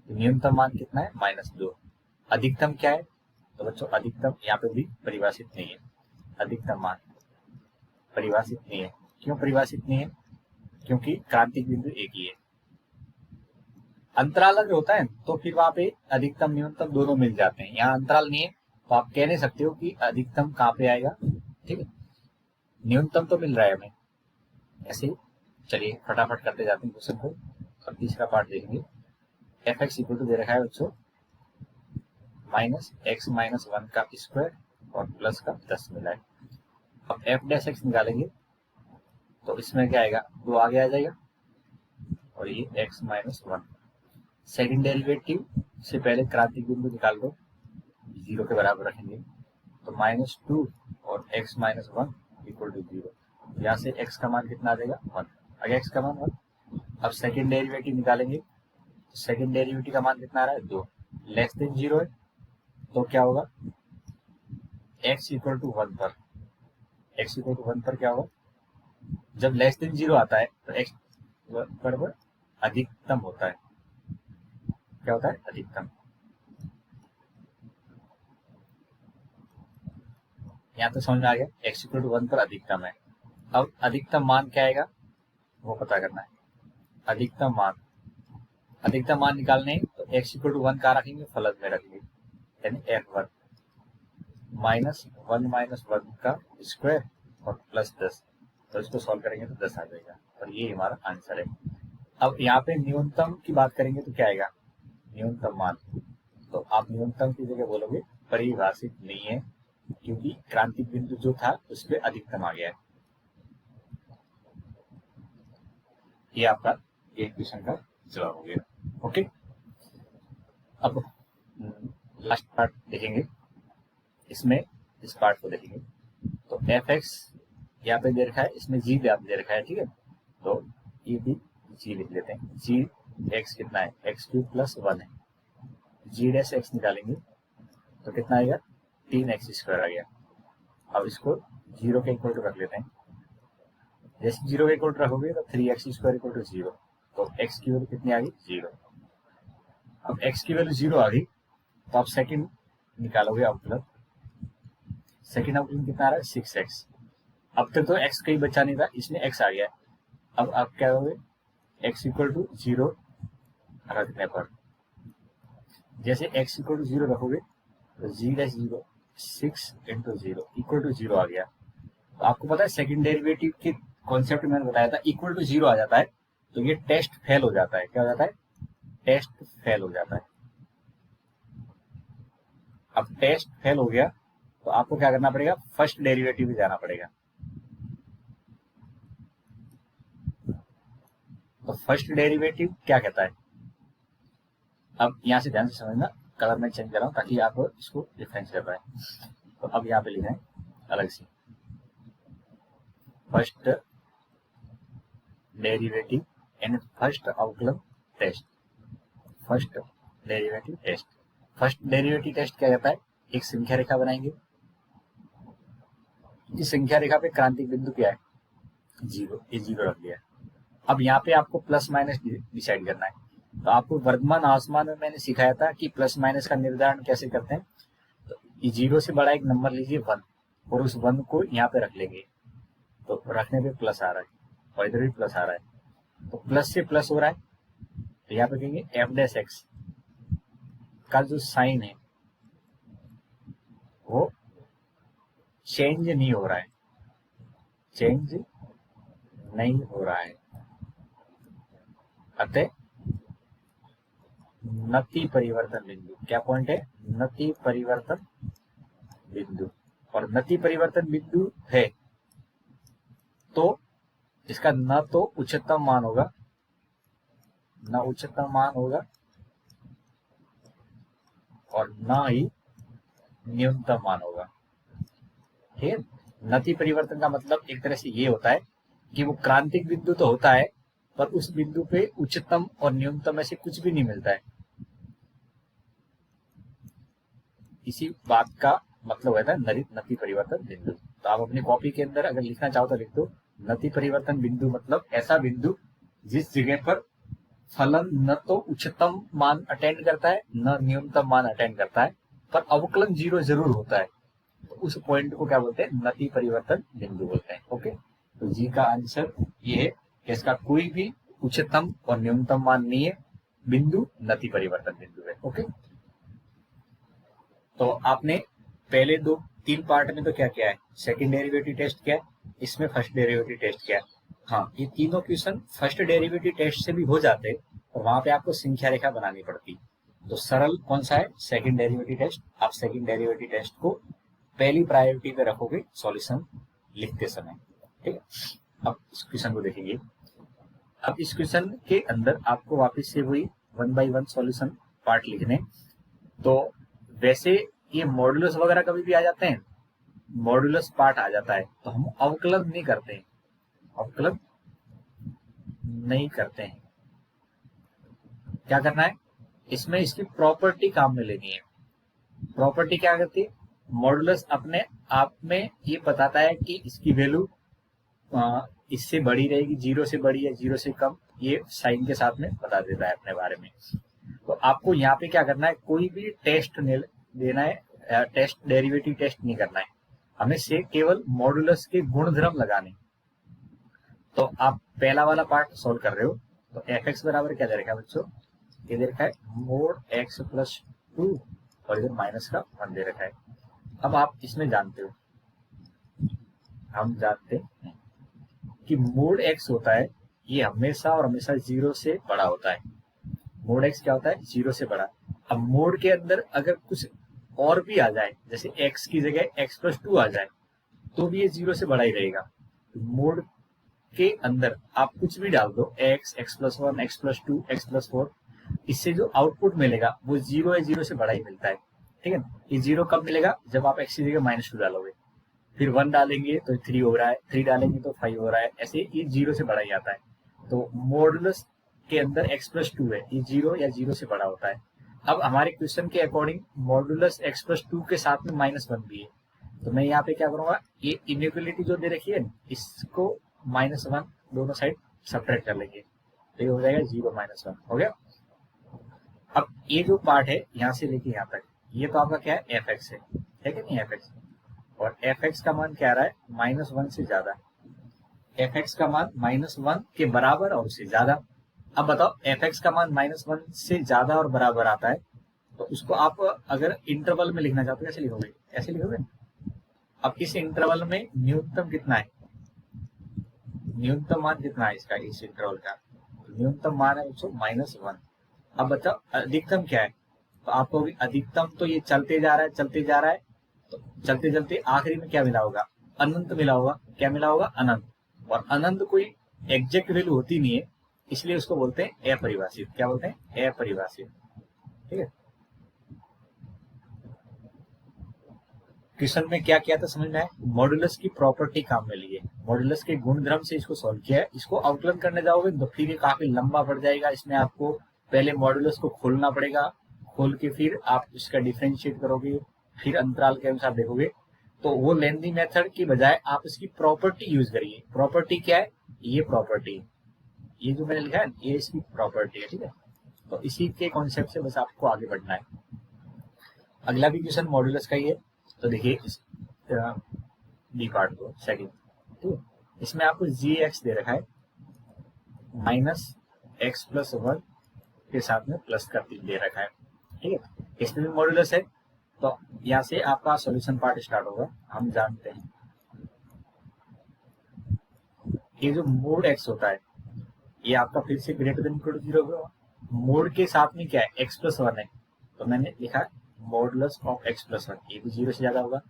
तो न्यूनतम मान कितना है, -2। अधिकतम क्या है, तो बच्चों अधिकतम यहाँ पे भी परिभाषित नहीं है, अधिकतम मान परिभाषित नहीं है। क्यों परिभाषित नहीं है, क्योंकि क्रांतिक बिंदु एक ही है। अंतराल अगर होता है तो फिर वहां पे अधिकतम न्यूनतम दोनों मिल जाते हैं, यहाँ अंतराल नहीं है तो आप कह नहीं सकते हो कि अधिकतम कहाँ पे आएगा। ठीक है, न्यूनतम तो मिल रहा है हमें ऐसे ही। चलिए फटाफट करते जाते हैं क्वेश्चन को। अब तीसरा पार्ट देखेंगे, एफ एक्स इक्वल टू दे रखा है बच्चों -x-1 का स्क्वायर और प्लस का 10 मिला है। अब एफ डैश एक्स निकालेंगे तो इसमें क्या आएगा, 2 आगे आ जाएगा और ये x-1। सेकंड डेरिवेटिव से पहले क्रांतिक बिंदु निकाल दो, 0 के बराबर रखेंगे, तो -2 और x-1 इक्वल टू 0। यहाँ से x का मान कितना आ जाएगा, 1 आ गया, x का मान 1। अब सेकंड डेरिवेटिव निकालेंगे, सेकंड डेरिवेटिव का मान कितना आ रहा है, 2, लेस देन 0 है, तो क्या होगा, x इक्वल टू 1 पर एक्स इक्वल टू 1 पर क्या होगा, जब लेस देन 0 आता है तो एक्स बराबर अधिकतम होता है। क्या होता है, अधिकतम। यहाँ तो समझ में आ गया, एक्स इक्वल टू 1 पर अधिकतम है। अब अधिकतम मान क्या आएगा वो पता करना है। अधिकतम मान निकालने तो एक्स इक्वल टू 1 कहाँ रखेंगे, फलन में रखेंगे, यानी f1 -1 का स्क्वायर और प्लस 10। तो इसको सॉल्व करेंगे तो 10 आ जाएगा और ये हमारा आंसर है। अब यहाँ पे न्यूनतम की बात करेंगे तो क्या आएगा, न्यूनतम मान। तो आप न्यूनतम की जगह बोलोगे परिभाषित नहीं है, क्योंकि क्रांतिक बिंदु जो था उस पर अधिकतम आ गया है। ये आपका एक क्वेश्चन का जवाब हो गया। ओके, अब लास्ट पार्ट देखेंगे, इसमें इस पार्ट को देखेंगे। तो एफ एक्स यहाँ पे दे रखा है, इसमें जी दे रखा है, ठीक है। तो ये भी जी लिख लेते हैं। जी एक्स कितना है, एक्स क्यूब प्लस 1 है। जी डैश एक्स निकालेंगे तो कितना आएगा, 3x स्क्वायर आ गया। अब इसको 0 के इक्वल टू रख लेते हैं। जैसे 0 के इक्वल टू रखोगे तो 3x स्क्वायर इक्वल टू 0। तो x की वैल्यू कितनी आ गई, 0। अब x की वैल्यू 0 आ गई तो आप सेकंड निकालोगे अवकलन। सेकंड अवकलन कितना आ रहा है, 6x। अब तक तो x कहीं बचा नहीं था, इसमें x आ गया है। अब आप क्या करोगे, x इक्वल टू 0 रखने पर जैसे x इक्वल टू 0 रखोगे तो जी डैश 0 6 इंटू 0 इक्वल टू 0 आ गया। तो आपको पता है सेकंड डेरिवेटिव के कॉन्सेप्ट मैंने बताया था, इक्वल टू 0 आ जाता है तो ये टेस्ट फेल हो जाता है। क्या हो जाता है, टेस्ट फेल हो जाता है। अब टेस्ट फेल हो गया तो आपको क्या करना पड़ेगा, फर्स्ट डेरिवेटिव में जाना पड़ेगा। तो फर्स्ट डेरिवेटिव क्या कहता है, अब यहां से ध्यान से समझना, कलर में चेंज कर रहा हूं ताकि आप इसको डिफरेंस कर पाए। तो अब यहाँ पे लिखना है अलग से, फर्स्ट डेरिवेटिव एंड फर्स्ट अवकलन test. First derivative test, first derivative test क्या कहता है, एक संख्या रेखा बनाएंगे। इस संख्या रेखा पे क्रांतिक बिंदु क्या है, 0। ये 0 रख दिया। अब यहाँ पे आपको प्लस माइनस डिसाइड करना है। तो आपको वर्धमान आसमान में मैंने सिखाया था कि प्लस माइनस का निर्धारण कैसे करते हैं। तो ये 0 से बड़ा एक नंबर लीजिए 1 और उस 1 को यहाँ पे रख लेंगे। तो रखने पे प्लस आ रहा है और इधर भी प्लस आ रहा है, तो प्लस से प्लस हो रहा है। तो यहाँ पे कहेंगे एफ डैश एक्स का जो साइन है वो चेंज नहीं हो रहा है, चेंज नहीं हो रहा है। अतः नति परिवर्तन बिंदु, क्या पॉइंट है, नति परिवर्तन बिंदु। और नति परिवर्तन बिंदु है तो इसका न तो उच्चतम मान होगा, न उच्चतम मान होगा और न ही न्यूनतम मान होगा। ठीक है, नति परिवर्तन का मतलब एक तरह से ये होता है कि वो क्रांतिक बिंदु तो होता है पर उस बिंदु पे उच्चतम और न्यूनतम में से कुछ भी नहीं मिलता है। इसी बात का मतलब होता है नति परिवर्तन बिंदु। तो आप अपनी कॉपी के अंदर अगर लिखना चाहो तो लिख दो, नति परिवर्तन बिंदु मतलब ऐसा बिंदु जिस जगह पर फलन न तो उच्चतम मान अटेंड करता है न न्यूनतम मान अटेंड करता है, पर अवकलन 0 जरूर होता है। तो उस पॉइंट को क्या बोलते हैं, नति परिवर्तन बिंदु बोलते हैं। ओके, तो जी का आंसर ये है कि इसका कोई भी उच्चतम और न्यूनतम मान नहीं है, बिंदु नति परिवर्तन बिंदु है। ओके, तो आपने पहले 2-3 पार्ट में तो क्या किया है, सेकंड डेरिवेटिव टेस्ट किया है, इसमें फर्स्ट डेरिवेटिव टेस्ट किया है। हाँ, ये तीनों क्वेश्चन फर्स्ट डेरिवेटिव टेस्ट से भी हो जाते और वहां पे आपको संख्या रेखा बनानी पड़ती। तो सरल कौन सा है, सेकंड डेरिवेटिव टेस्ट। आप सेकंड डेरिवेटिव टेस्ट को पहली प्रायोरिटी पे रखोगे सॉल्यूशन लिखते समय। ठीक है, अब इस क्वेश्चन को देखेंगे। अब इस क्वेश्चन के अंदर आपको वापस से वही 1 by 1 सॉल्यूशन पार्ट लिखने। तो वैसे ये मॉडुलस वगैरह कभी भी आ जाते हैं, मॉडुलस पार्ट आ जाता है तो हम अवकलन नहीं करते हैं, अवकलन नहीं करते हैं। क्या करना है, इसमें इसकी प्रॉपर्टी काम में लेनी है। प्रॉपर्टी क्या करती है, मॉडुलस अपने आप में ये बताता है कि इसकी वैल्यू इससे बड़ी रहेगी, 0 से बड़ी है 0 से कम, ये साइन के साथ में बता देता है अपने बारे में। तो आपको यहाँ पे क्या करना है, कोई भी टेस्ट देना है, टेस्ट डेरिवेटिव टेस्ट नहीं करना है, हमें से केवल मॉडुलस के गुणधर्म लगाने। तो आप पहला वाला पार्ट सोल्व कर रहे हो, तो एफ एक्स बराबर क्या दे रखा है बच्चों, ये दे रखा है मोड एक्स प्लस 2 और इधर माइनस का 1 दे रखा है। अब आप इसमें जानते हो, हम जानते हैं कि मोड एक्स होता है ये हमेशा और हमेशा 0 से बड़ा होता है। मोड एक्स क्या होता है, 0 से बड़ा। अब मोड के अंदर अगर कुछ और भी आ जाए, जैसे एक्स की जगह एक्स प्लस 2 आ जाए, तो भी ये 0 से बड़ा ही रहेगा। मोड के अंदर आप कुछ भी डाल दो, x, x plus 1, x plus 2, x plus 4, इससे जो आउटपुट मिलेगा वो 0 या 0 से बड़ा ही मिलता है। ठीक है ना, ये 0 कब मिलेगा, जब आप एक्स की जगह -2 डालोगे, फिर 1 डालेंगे तो 3 हो रहा है, 3 डालेंगे तो 5 हो रहा है, ऐसे ये 0 से बड़ा ही आता है। तो मॉडुलस के अंदर x प्लस 2 है, ये 0 या 0 से बड़ा होता है। अब हमारे क्वेश्चन के अकॉर्डिंग मॉडुलस x प्लस 2 के साथ में -1 भी है, तो मैं यहाँ पे क्या करूंगा, ये इनइक्वालिटी जो दे रखी है इसको -1 दोनों साइड सब्ट्रैक्ट कर लेंगे, तो ये हो जाएगा 0 -1 हो गया। अब ये जो पार्ट है यहाँ से लेके यहाँ तक, ये तो आपका क्या है, एफ एक्स है कि नहीं, एफ एक्स, और एफ एक्स का मान क्या आ रहा है, -1 से ज्यादा। एफ एक्स का मान -1 के बराबर और उससे ज्यादा। अब बताओ एफ एक्स का मान -1 से ज्यादा और बराबर आता है, तो उसको आप अगर इंटरवल में लिखना चाहते हो कैसे लिखोगे, ऐसे लिखोगे। अब इस इंटरवल में न्यूनतम कितना है, न्यूनतम मान कितना है इसका, इस इंटरवल का न्यूनतम मान है -1। अब बताओ अधिकतम क्या है, तो आपको भी अधिकतम तो ये चलते जा रहा है चलते जा रहा है, तो चलते चलते आखिरी में क्या मिला होगा, अनंत मिला होगा। क्या मिला होगा, अनंत। और अनंत कोई एग्जैक्ट वैल्यू होती नहीं है, इसलिए उसको बोलते हैं अपरिभाषित। क्या बोलते हैं, अपरिभाषित। ठीक है, क्वेश्चन में क्या किया था समझ में आया, मॉडुलस की प्रॉपर्टी काम में लिए, मॉडुलस के गुणधर्म से इसको सॉल्व किया है। इसको आउटलाइन करने जाओगे तो फिर ये काफी लंबा पड़ जाएगा, इसमें आपको पहले मॉडुलस को खोलना पड़ेगा, खोल के फिर आप इसका डिफरेंशिएट करोगे, फिर अंतराल के अनुसार देखोगे, तो वो लेंथी मेथड की बजाय आप इसकी प्रॉपर्टी यूज करिए। प्रॉपर्टी क्या है, ये प्रॉपर्टी, ये जो मैंने लिखा है ये इसकी प्रॉपर्टी है। ठीक है, तो इसी के कॉन्सेप्ट से बस आपको आगे बढ़ना है। अगला भी क्वेश्चन मॉडुलस का ही है, तो देखिए इस बी पार्ट को सेकंड, ठीक है, इसमें आपको जी एक्स दे रखा है -x + 1 के साथ में प्लस का 3 दे रखा है। ठीक है, इसमें भी मॉडुलस है, तो यहाँ से आपका सॉल्यूशन पार्ट स्टार्ट होगा। हम जानते हैं ये जो मोड x होता है ये आपका फिर से ग्रेटर देन इक्वल टू 0 होगा। मोड के साथ में क्या है, x + 1 है, तो मैंने लिखा मॉडुलस ऑफ x + 1, ये भी 0 से ज्यादा होगा।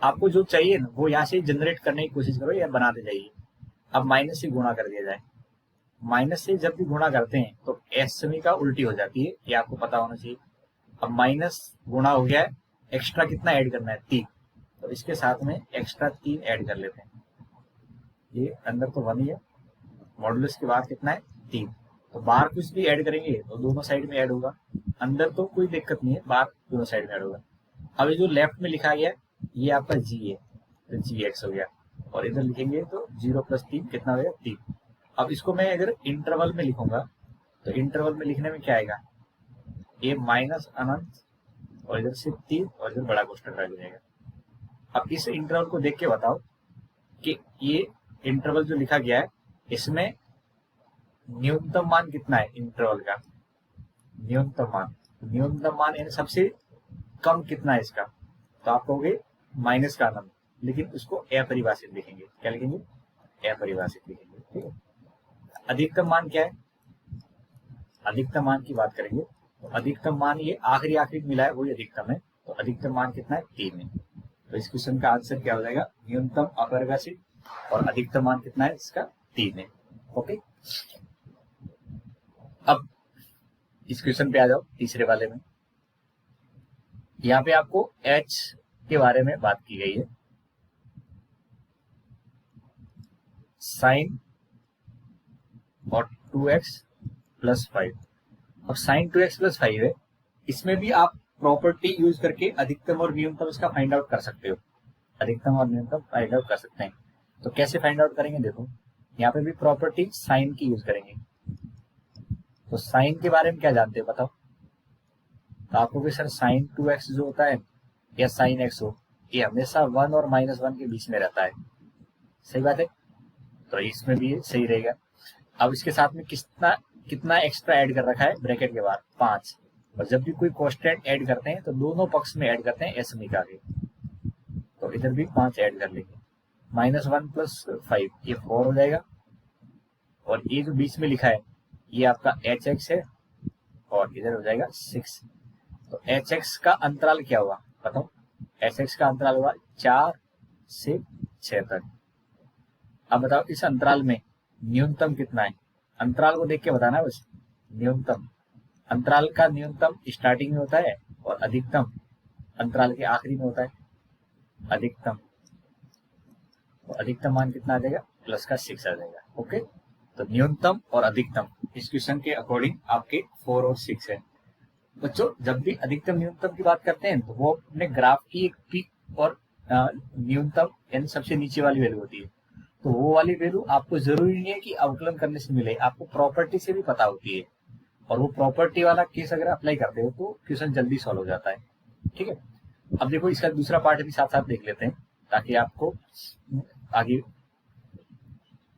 आपको जो चाहिए ना वो यहाँ से जनरेट करने की कोशिश करो या बनाते जाइए। अब माइनस से गुणा कर दिया जाए, माइनस से जब भी गुणा करते हैं तो एस समीका उल्टी हो जाती है, ये आपको पता होना चाहिए। अब माइनस गुणा हो गया है, एक्स्ट्रा कितना ऐड करना है, 3, तो इसके साथ में एक्स्ट्रा 3 ऐड कर लेते हैं। ये अंदर तो 1 ही है, मॉडुलस के बाद कितना है, 3, तो बाहर कुछ भी ऐड करेंगे तो दोनों साइड में ऐड होगा। अंदर तो कोई दिक्कत नहीं है, बाहर दोनों साइड में ऐड होगा। अब ये जो लेफ्ट में लिखा गया ये आपका जी है, तो जी एक्स हो गया, और इधर लिखेंगे तो 0 + 3 कितना हो गया, 3। अब इसको मैं अगर इंटरवल में लिखूंगा तो इंटरवल में लिखने में क्या आएगा, ये माइनस अनंत और इधर से 3 और इधर बड़ा कोष्ठक रह जाएगा। अब इस इंटरवल को देख के बताओ कि ये इंटरवल जो लिखा गया है इसमें न्यूनतम मान कितना है, इंटरवल का न्यूनतम मान यानी सबसे कम कितना है इसका, तो आप कहोगे माइनस का अनंत, लेकिन उसको अपरिभाषित लिखेंगे। क्या लिखेंगे, अपरिभाषित लिखेंगे। ठीक है, अधिकतम मान क्या है, अधिकतम मान की बात करेंगे तो अधिकतम मान ये आखिरी मिला है वही अधिकतम है, तो अधिकतम मान कितना है, 3 है। तो इस क्वेश्चन का आंसर क्या हो जाएगा, न्यूनतम अपरिभाषित, और अधिकतम मान कितना है इसका, 3 है। ओके, अब इस क्वेश्चन पे आ जाओ तीसरे वाले में। यहाँ पे आपको h के बारे में बात की गई है, साइन और 2x + 5। अब साइन 2x + 5 है, इसमें भी आप प्रॉपर्टी यूज करके अधिकतम और न्यूनतम इसका फाइंड आउट कर सकते हो, अधिकतम और न्यूनतम फाइंड आउट कर सकते हैं। तो कैसे फाइंड आउट करेंगे, देखो यहाँ पे भी प्रॉपर्टी साइन की यूज करेंगे। तो साइन के बारे में क्या जानते हो बताओ? तो आपको भी सर साइन 2x जो होता है या साइन x हो, ये हमेशा 1 और -1 के बीच में रहता है, सही बात है। तो इसमें भी सही रहेगा। अब इसके साथ में कितना कितना एक्स्ट्रा ऐड कर रखा है ब्रैकेट के बाद 5, और जब भी कोई कांस्टेंट ऐड करते हैं तो दोनों पक्ष में ऐड करते हैं एस निकाल के, तो इधर भी 5 ऐड कर लेंगे। -1 + 5 ये 4 हो जाएगा, और ये जो बीच में लिखा है ये आपका hx है, और इधर हो जाएगा 6। तो hx का अंतराल क्या हुआ बताओ? hx का अंतराल हुआ 4 से 6 तक। अब बताओ इस अंतराल में न्यूनतम कितना है? अंतराल को देख के बताना बस। न्यूनतम, अंतराल का न्यूनतम स्टार्टिंग में होता है और अधिकतम अंतराल के आखिरी में होता है। अधिकतम, तो अधिकतम मान कितना आ जाएगा? प्लस का 6 आ जाएगा। ओके, तो न्यूनतम और अधिकतम इस क्वेश्चन के अकॉर्डिंग आपके 4 और 6 है। बच्चों जब भी अधिकतम न्यूनतम की बात करते हैं तो वो अपने ग्राफ की एक पीक और न्यूनतम यानी सबसे नीचे वाली वैल्यू होती है। तो वो वाली वैल्यू आपको जरूरी नहीं है कि अवकलन करने से मिले, आपको प्रॉपर्टी से भी पता होती है, और वो प्रॉपर्टी वाला केस अगर अप्लाई करते हो तो क्वेश्चन जल्दी सॉल्व हो जाता है। ठीक है, अब देखो इसका दूसरा पार्ट भी साथ साथ देख लेते हैं ताकि आपको आगे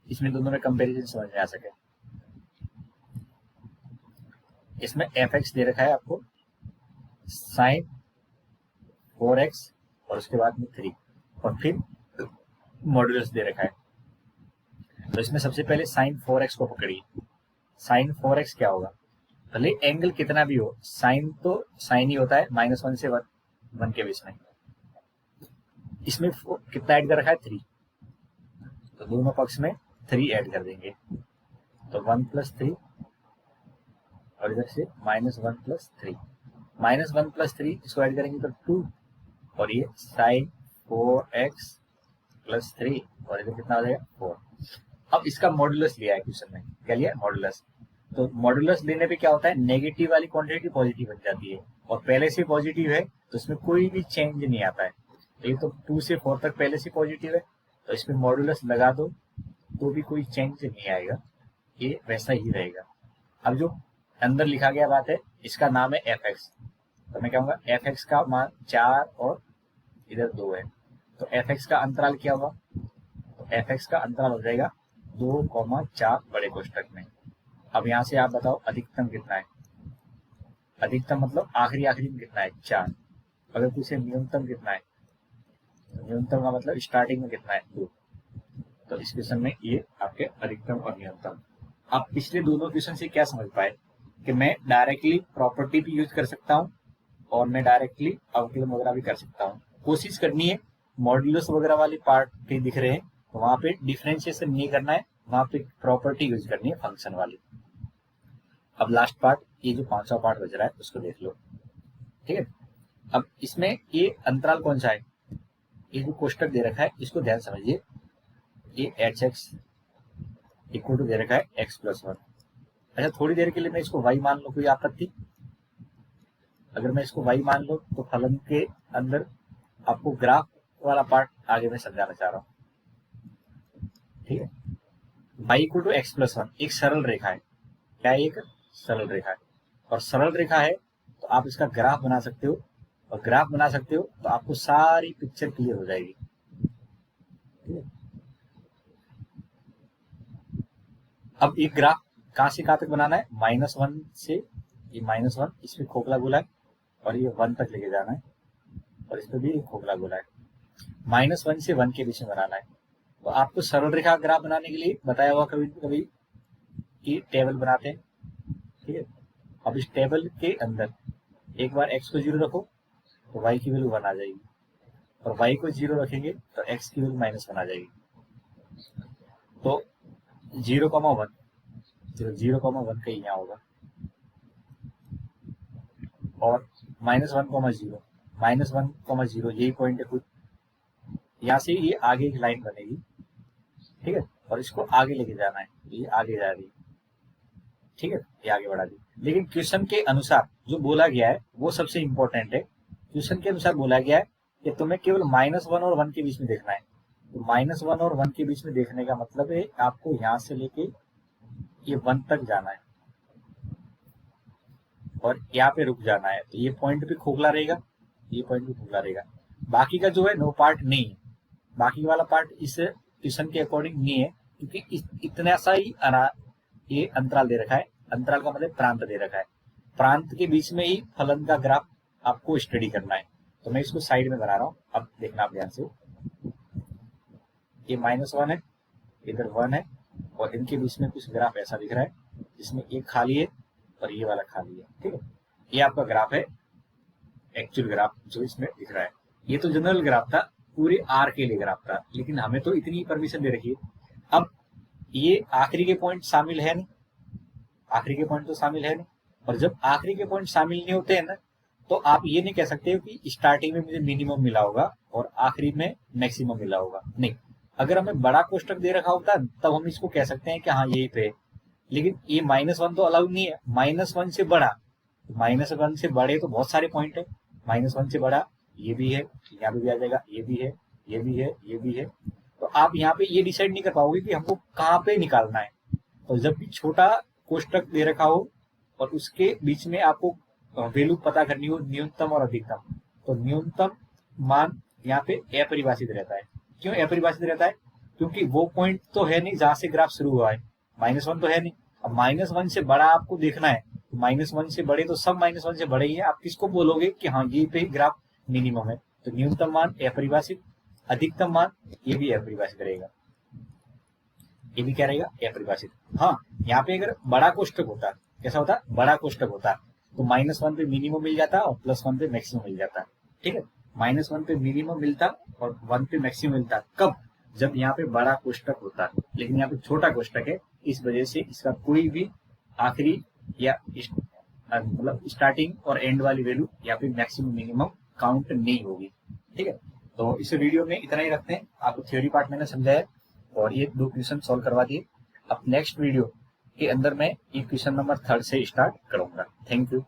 इसमें दोनों में कंपैरिजन समझ में आ सके। इसमें fx दे रखा है आपको sin 4x और उसके बाद में 3 और फिर मॉड्यूलस दे रखा है। तो इसमें सबसे पहले sin 4x को पकड़िए। sin 4x क्या होगा? भले एंगल कितना भी हो, साइन तो साइन ही होता है, -1 से 1 के बीच में। इसमें कितना ऐड कर रखा है? 3, तो दोनों पक्ष में 3 ऐड कर देंगे, तो 1 + 3 और इधर से -1 + 3, -1 + 3 इसको ऐड करेंगे तो 2, और ये sin 4x + 3 और इधर कितना आ जाएगा? 4। अब इसका मॉड्यूलस लिया है क्वेश्चन में, क्या लिया? मॉड्यूलस। तो मॉड्यूलस लेने पे क्या होता है? नेगेटिव वाली क्वांटिटी पॉजिटिव बन जाती है, और पहले से पॉजिटिव है तो इसमें कोई भी चेंज नहीं आता है। तो ये तो 2 से 4 तक पहले से पॉजिटिव है, तो इसमें मॉड्यूलस लगा दो तो भी कोई चेंज नहीं आएगा, ये वैसा ही रहेगा। अब जो अंदर लिखा गया बात है, इसका नाम है fx, तो मैं कहूँगा fx का मान 4 और इधर 2 है, तो fx का अंतराल क्या होगा? तो fx का अंतराल हो जाएगा 2,4 बड़े कोष्ठक में। अब यहाँ से आप बताओ अधिकतम कितना है? अधिकतम मतलब आखिरी आखिरी में कितना है? 4। अगर पूछे न्यूनतम कितना है, तो न्यूनतम का मतलब स्टार्टिंग में कितना है? 2। तो इस क्वेश्चन में ये आपके अधिकतम और न्यूनतम। आप पिछले दोनों क्वेश्चन से क्या समझ पाए कि मैं डायरेक्टली प्रॉपर्टी भी यूज कर सकता हूँ और मैं डायरेक्टली अवकलन वगैरह भी कर सकता हूँ। कोशिश करनी है मॉड्यूलस वगैरह वाले पार्ट के दिख रहे हैं तो वहां पे डिफरेंशिएशन नहीं करना है, वहां पे प्रॉपर्टी यूज करनी है फंक्शन वाली। अब लास्ट पार्ट, ये जो 5वां पार्ट बच रहा है उसको देख लो। ठीक है, अब इसमें ये अंतराल कौन सा है? ये जो कोष्टक दे रखा है इसको ध्यान समझिए। ये hx इक्वल टू दे रखा है x + 1। अच्छा, थोड़ी देर के लिए मैं इसको y मान लो, कोई आपत्ति? अगर मैं इसको y मान लो तो फलन के अंदर आपको ग्राफ वाला पार्ट आगे मैं समझाना चाह रहा हूँ। ठीक है, y इक्वल टू x + 1 एक सरल रेखा है। क्या एक सरल रेखा है? और सरल रेखा है तो आप इसका ग्राफ बना सकते हो, और ग्राफ बना सकते हो तो आपको सारी पिक्चर क्लियर हो जाएगी। ठीक है, अब एक ग्राफ कहां से कहां तक बनाना है? -1 से ये -1 इसमें खोखला गोला है, और ये 1 तक लेके जाना है, और इस पर भी एक खोखला गोला है। -1 से 1 के बीच में बनाना है। तो आपको सरल रेखा ग्राफ बनाने के लिए बताया हुआ कभी कभी कि टेबल बनाते हैं। ठीक है, अब इस टेबल के अंदर एक बार x को 0 रखो तो y की वैल्यू 1 आ जाएगी, और y को 0 रखेंगे तो x की वैल्यू -1 आ जाएगी। तो 0,1 0,1 का यहाँ होगा, और -1,0 यही पॉइंट है कुछ। यहाँ से ये आगे एक लाइन बनेगी। ठीक है, और इसको आगे लेके जाना है, ये आगे जा रही है। ठीक है, ये आगे बढ़ा दी। लेकिन क्वेश्चन के अनुसार जो बोला गया है वो सबसे इंपॉर्टेंट है। क्वेश्चन के अनुसार बोला गया है कि तुम्हें केवल -1 और 1 के बीच में देखना है। तो -1 और 1 के बीच में देखने का मतलब है आपको यहाँ से लेके ये 1 तक जाना है और यहाँ पे रुक जाना है। तो ये पॉइंट भी खोखला रहेगा, ये पॉइंट भी खोखला रहेगा। बाकी का जो है नो पार्ट नहीं है, बाकी वाला पार्ट इस क्वेश्चन के अकॉर्डिंग नहीं है, क्योंकि इतना सा ही ये अंतराल दे रखा है। अंतराल का मतलब प्रांत दे रखा है, प्रांत के बीच में ही फलन का ग्राफ आपको स्टडी करना है। तो मैं इसको साइड में बना रहा हूँ, अब देखना आप ध्यान से। ये -1 है, इधर 1 है, और इनके बीच में कुछ ग्राफ ऐसा दिख रहा है जिसमें एक खाली है और ये वाला खाली है। ठीक है, ये आपका ग्राफ है, एक्चुअल ग्राफ जो इसमें दिख रहा है। ये तो जनरल ग्राफ था, पूरे आर के लिए ग्राफ था, लेकिन हमें तो इतनी परमिशन दे रखी है। अब ये आखिरी के पॉइंट शामिल है नहीं, आखिरी के पॉइंट तो शामिल है नहीं, और जब आखिरी के पॉइंट शामिल नहीं होते हैं ना, तो आप ये नहीं कह सकते हो कि स्टार्टिंग में मुझे मिनिमम मिला होगा और आखिरी में मैक्सिमम मिला होगा। नहीं, अगर हमें बड़ा कोष्टक दे रखा होता तब हम इसको कह सकते हैं कि हाँ यही पे, लेकिन ये -1 तो अलाउड नहीं है। -1 से बड़ा, -1 से बड़े तो बहुत सारे पॉइंट है। -1 से बड़ा ये भी है, यहाँ पे भी आ जाएगा, ये भी है, ये भी है, ये भी है। तो आप यहाँ पे ये डिसाइड नहीं कर पाओगे कि हमको कहाँ पे निकालना है। तो जब भी छोटा कोष्टक दे रखा हो और उसके बीच में आपको वैल्यू पता करनी हो, न्यूनतम और अधिकतम, तो न्यूनतम मान यहाँ पे अपरिभाषित रहता है। क्यों अपरिभाषित रहता है? क्योंकि वो पॉइंट तो है नहीं जहां से ग्राफ शुरू हुआ है, -1 तो है नहीं। अब -1 से बड़ा आपको देखना है, तो -1 से बड़े तो सब -1 से बड़े ही है। आप किसको बोलोगे कि हाँ ये पे ग्राफ मिनिमम है? तो न्यूनतम मान अपरिभाषित, अधिकतम मान ये भी अपरिभाषित रहेगा, ये भी क्या रहेगा? अपरिभाषित। हाँ, यहाँ पे अगर बड़ा कोष्टक होता, कैसा होता? बड़ा कोष्टक होता, तो -1 पे मिनिमम मिल जाता और +1 पे मैक्सिमम मिल जाता। ठीक है, -1 पे मिनिमम मिलता और 1 पे मैक्सिमम मिलता। कब? जब यहाँ पे बड़ा कोष्टक होता, लेकिन यहाँ पे छोटा कोष्टक है, इस वजह से इसका कोई भी आखिरी या मतलब स्टार्टिंग और एंड वाली वैल्यू या फिर मैक्सिमम मिनिमम काउंट नहीं होगी। ठीक है, तो इस वीडियो में इतना ही रखते हैं। आपको थ्योरी पार्ट मैंने समझाया और ये 2 क्वेश्चन सॉल्व करवा दिए। अब नेक्स्ट वीडियो के अंदर मैं ये क्वेश्चन नंबर 3 से स्टार्ट करूंगा। Thank you.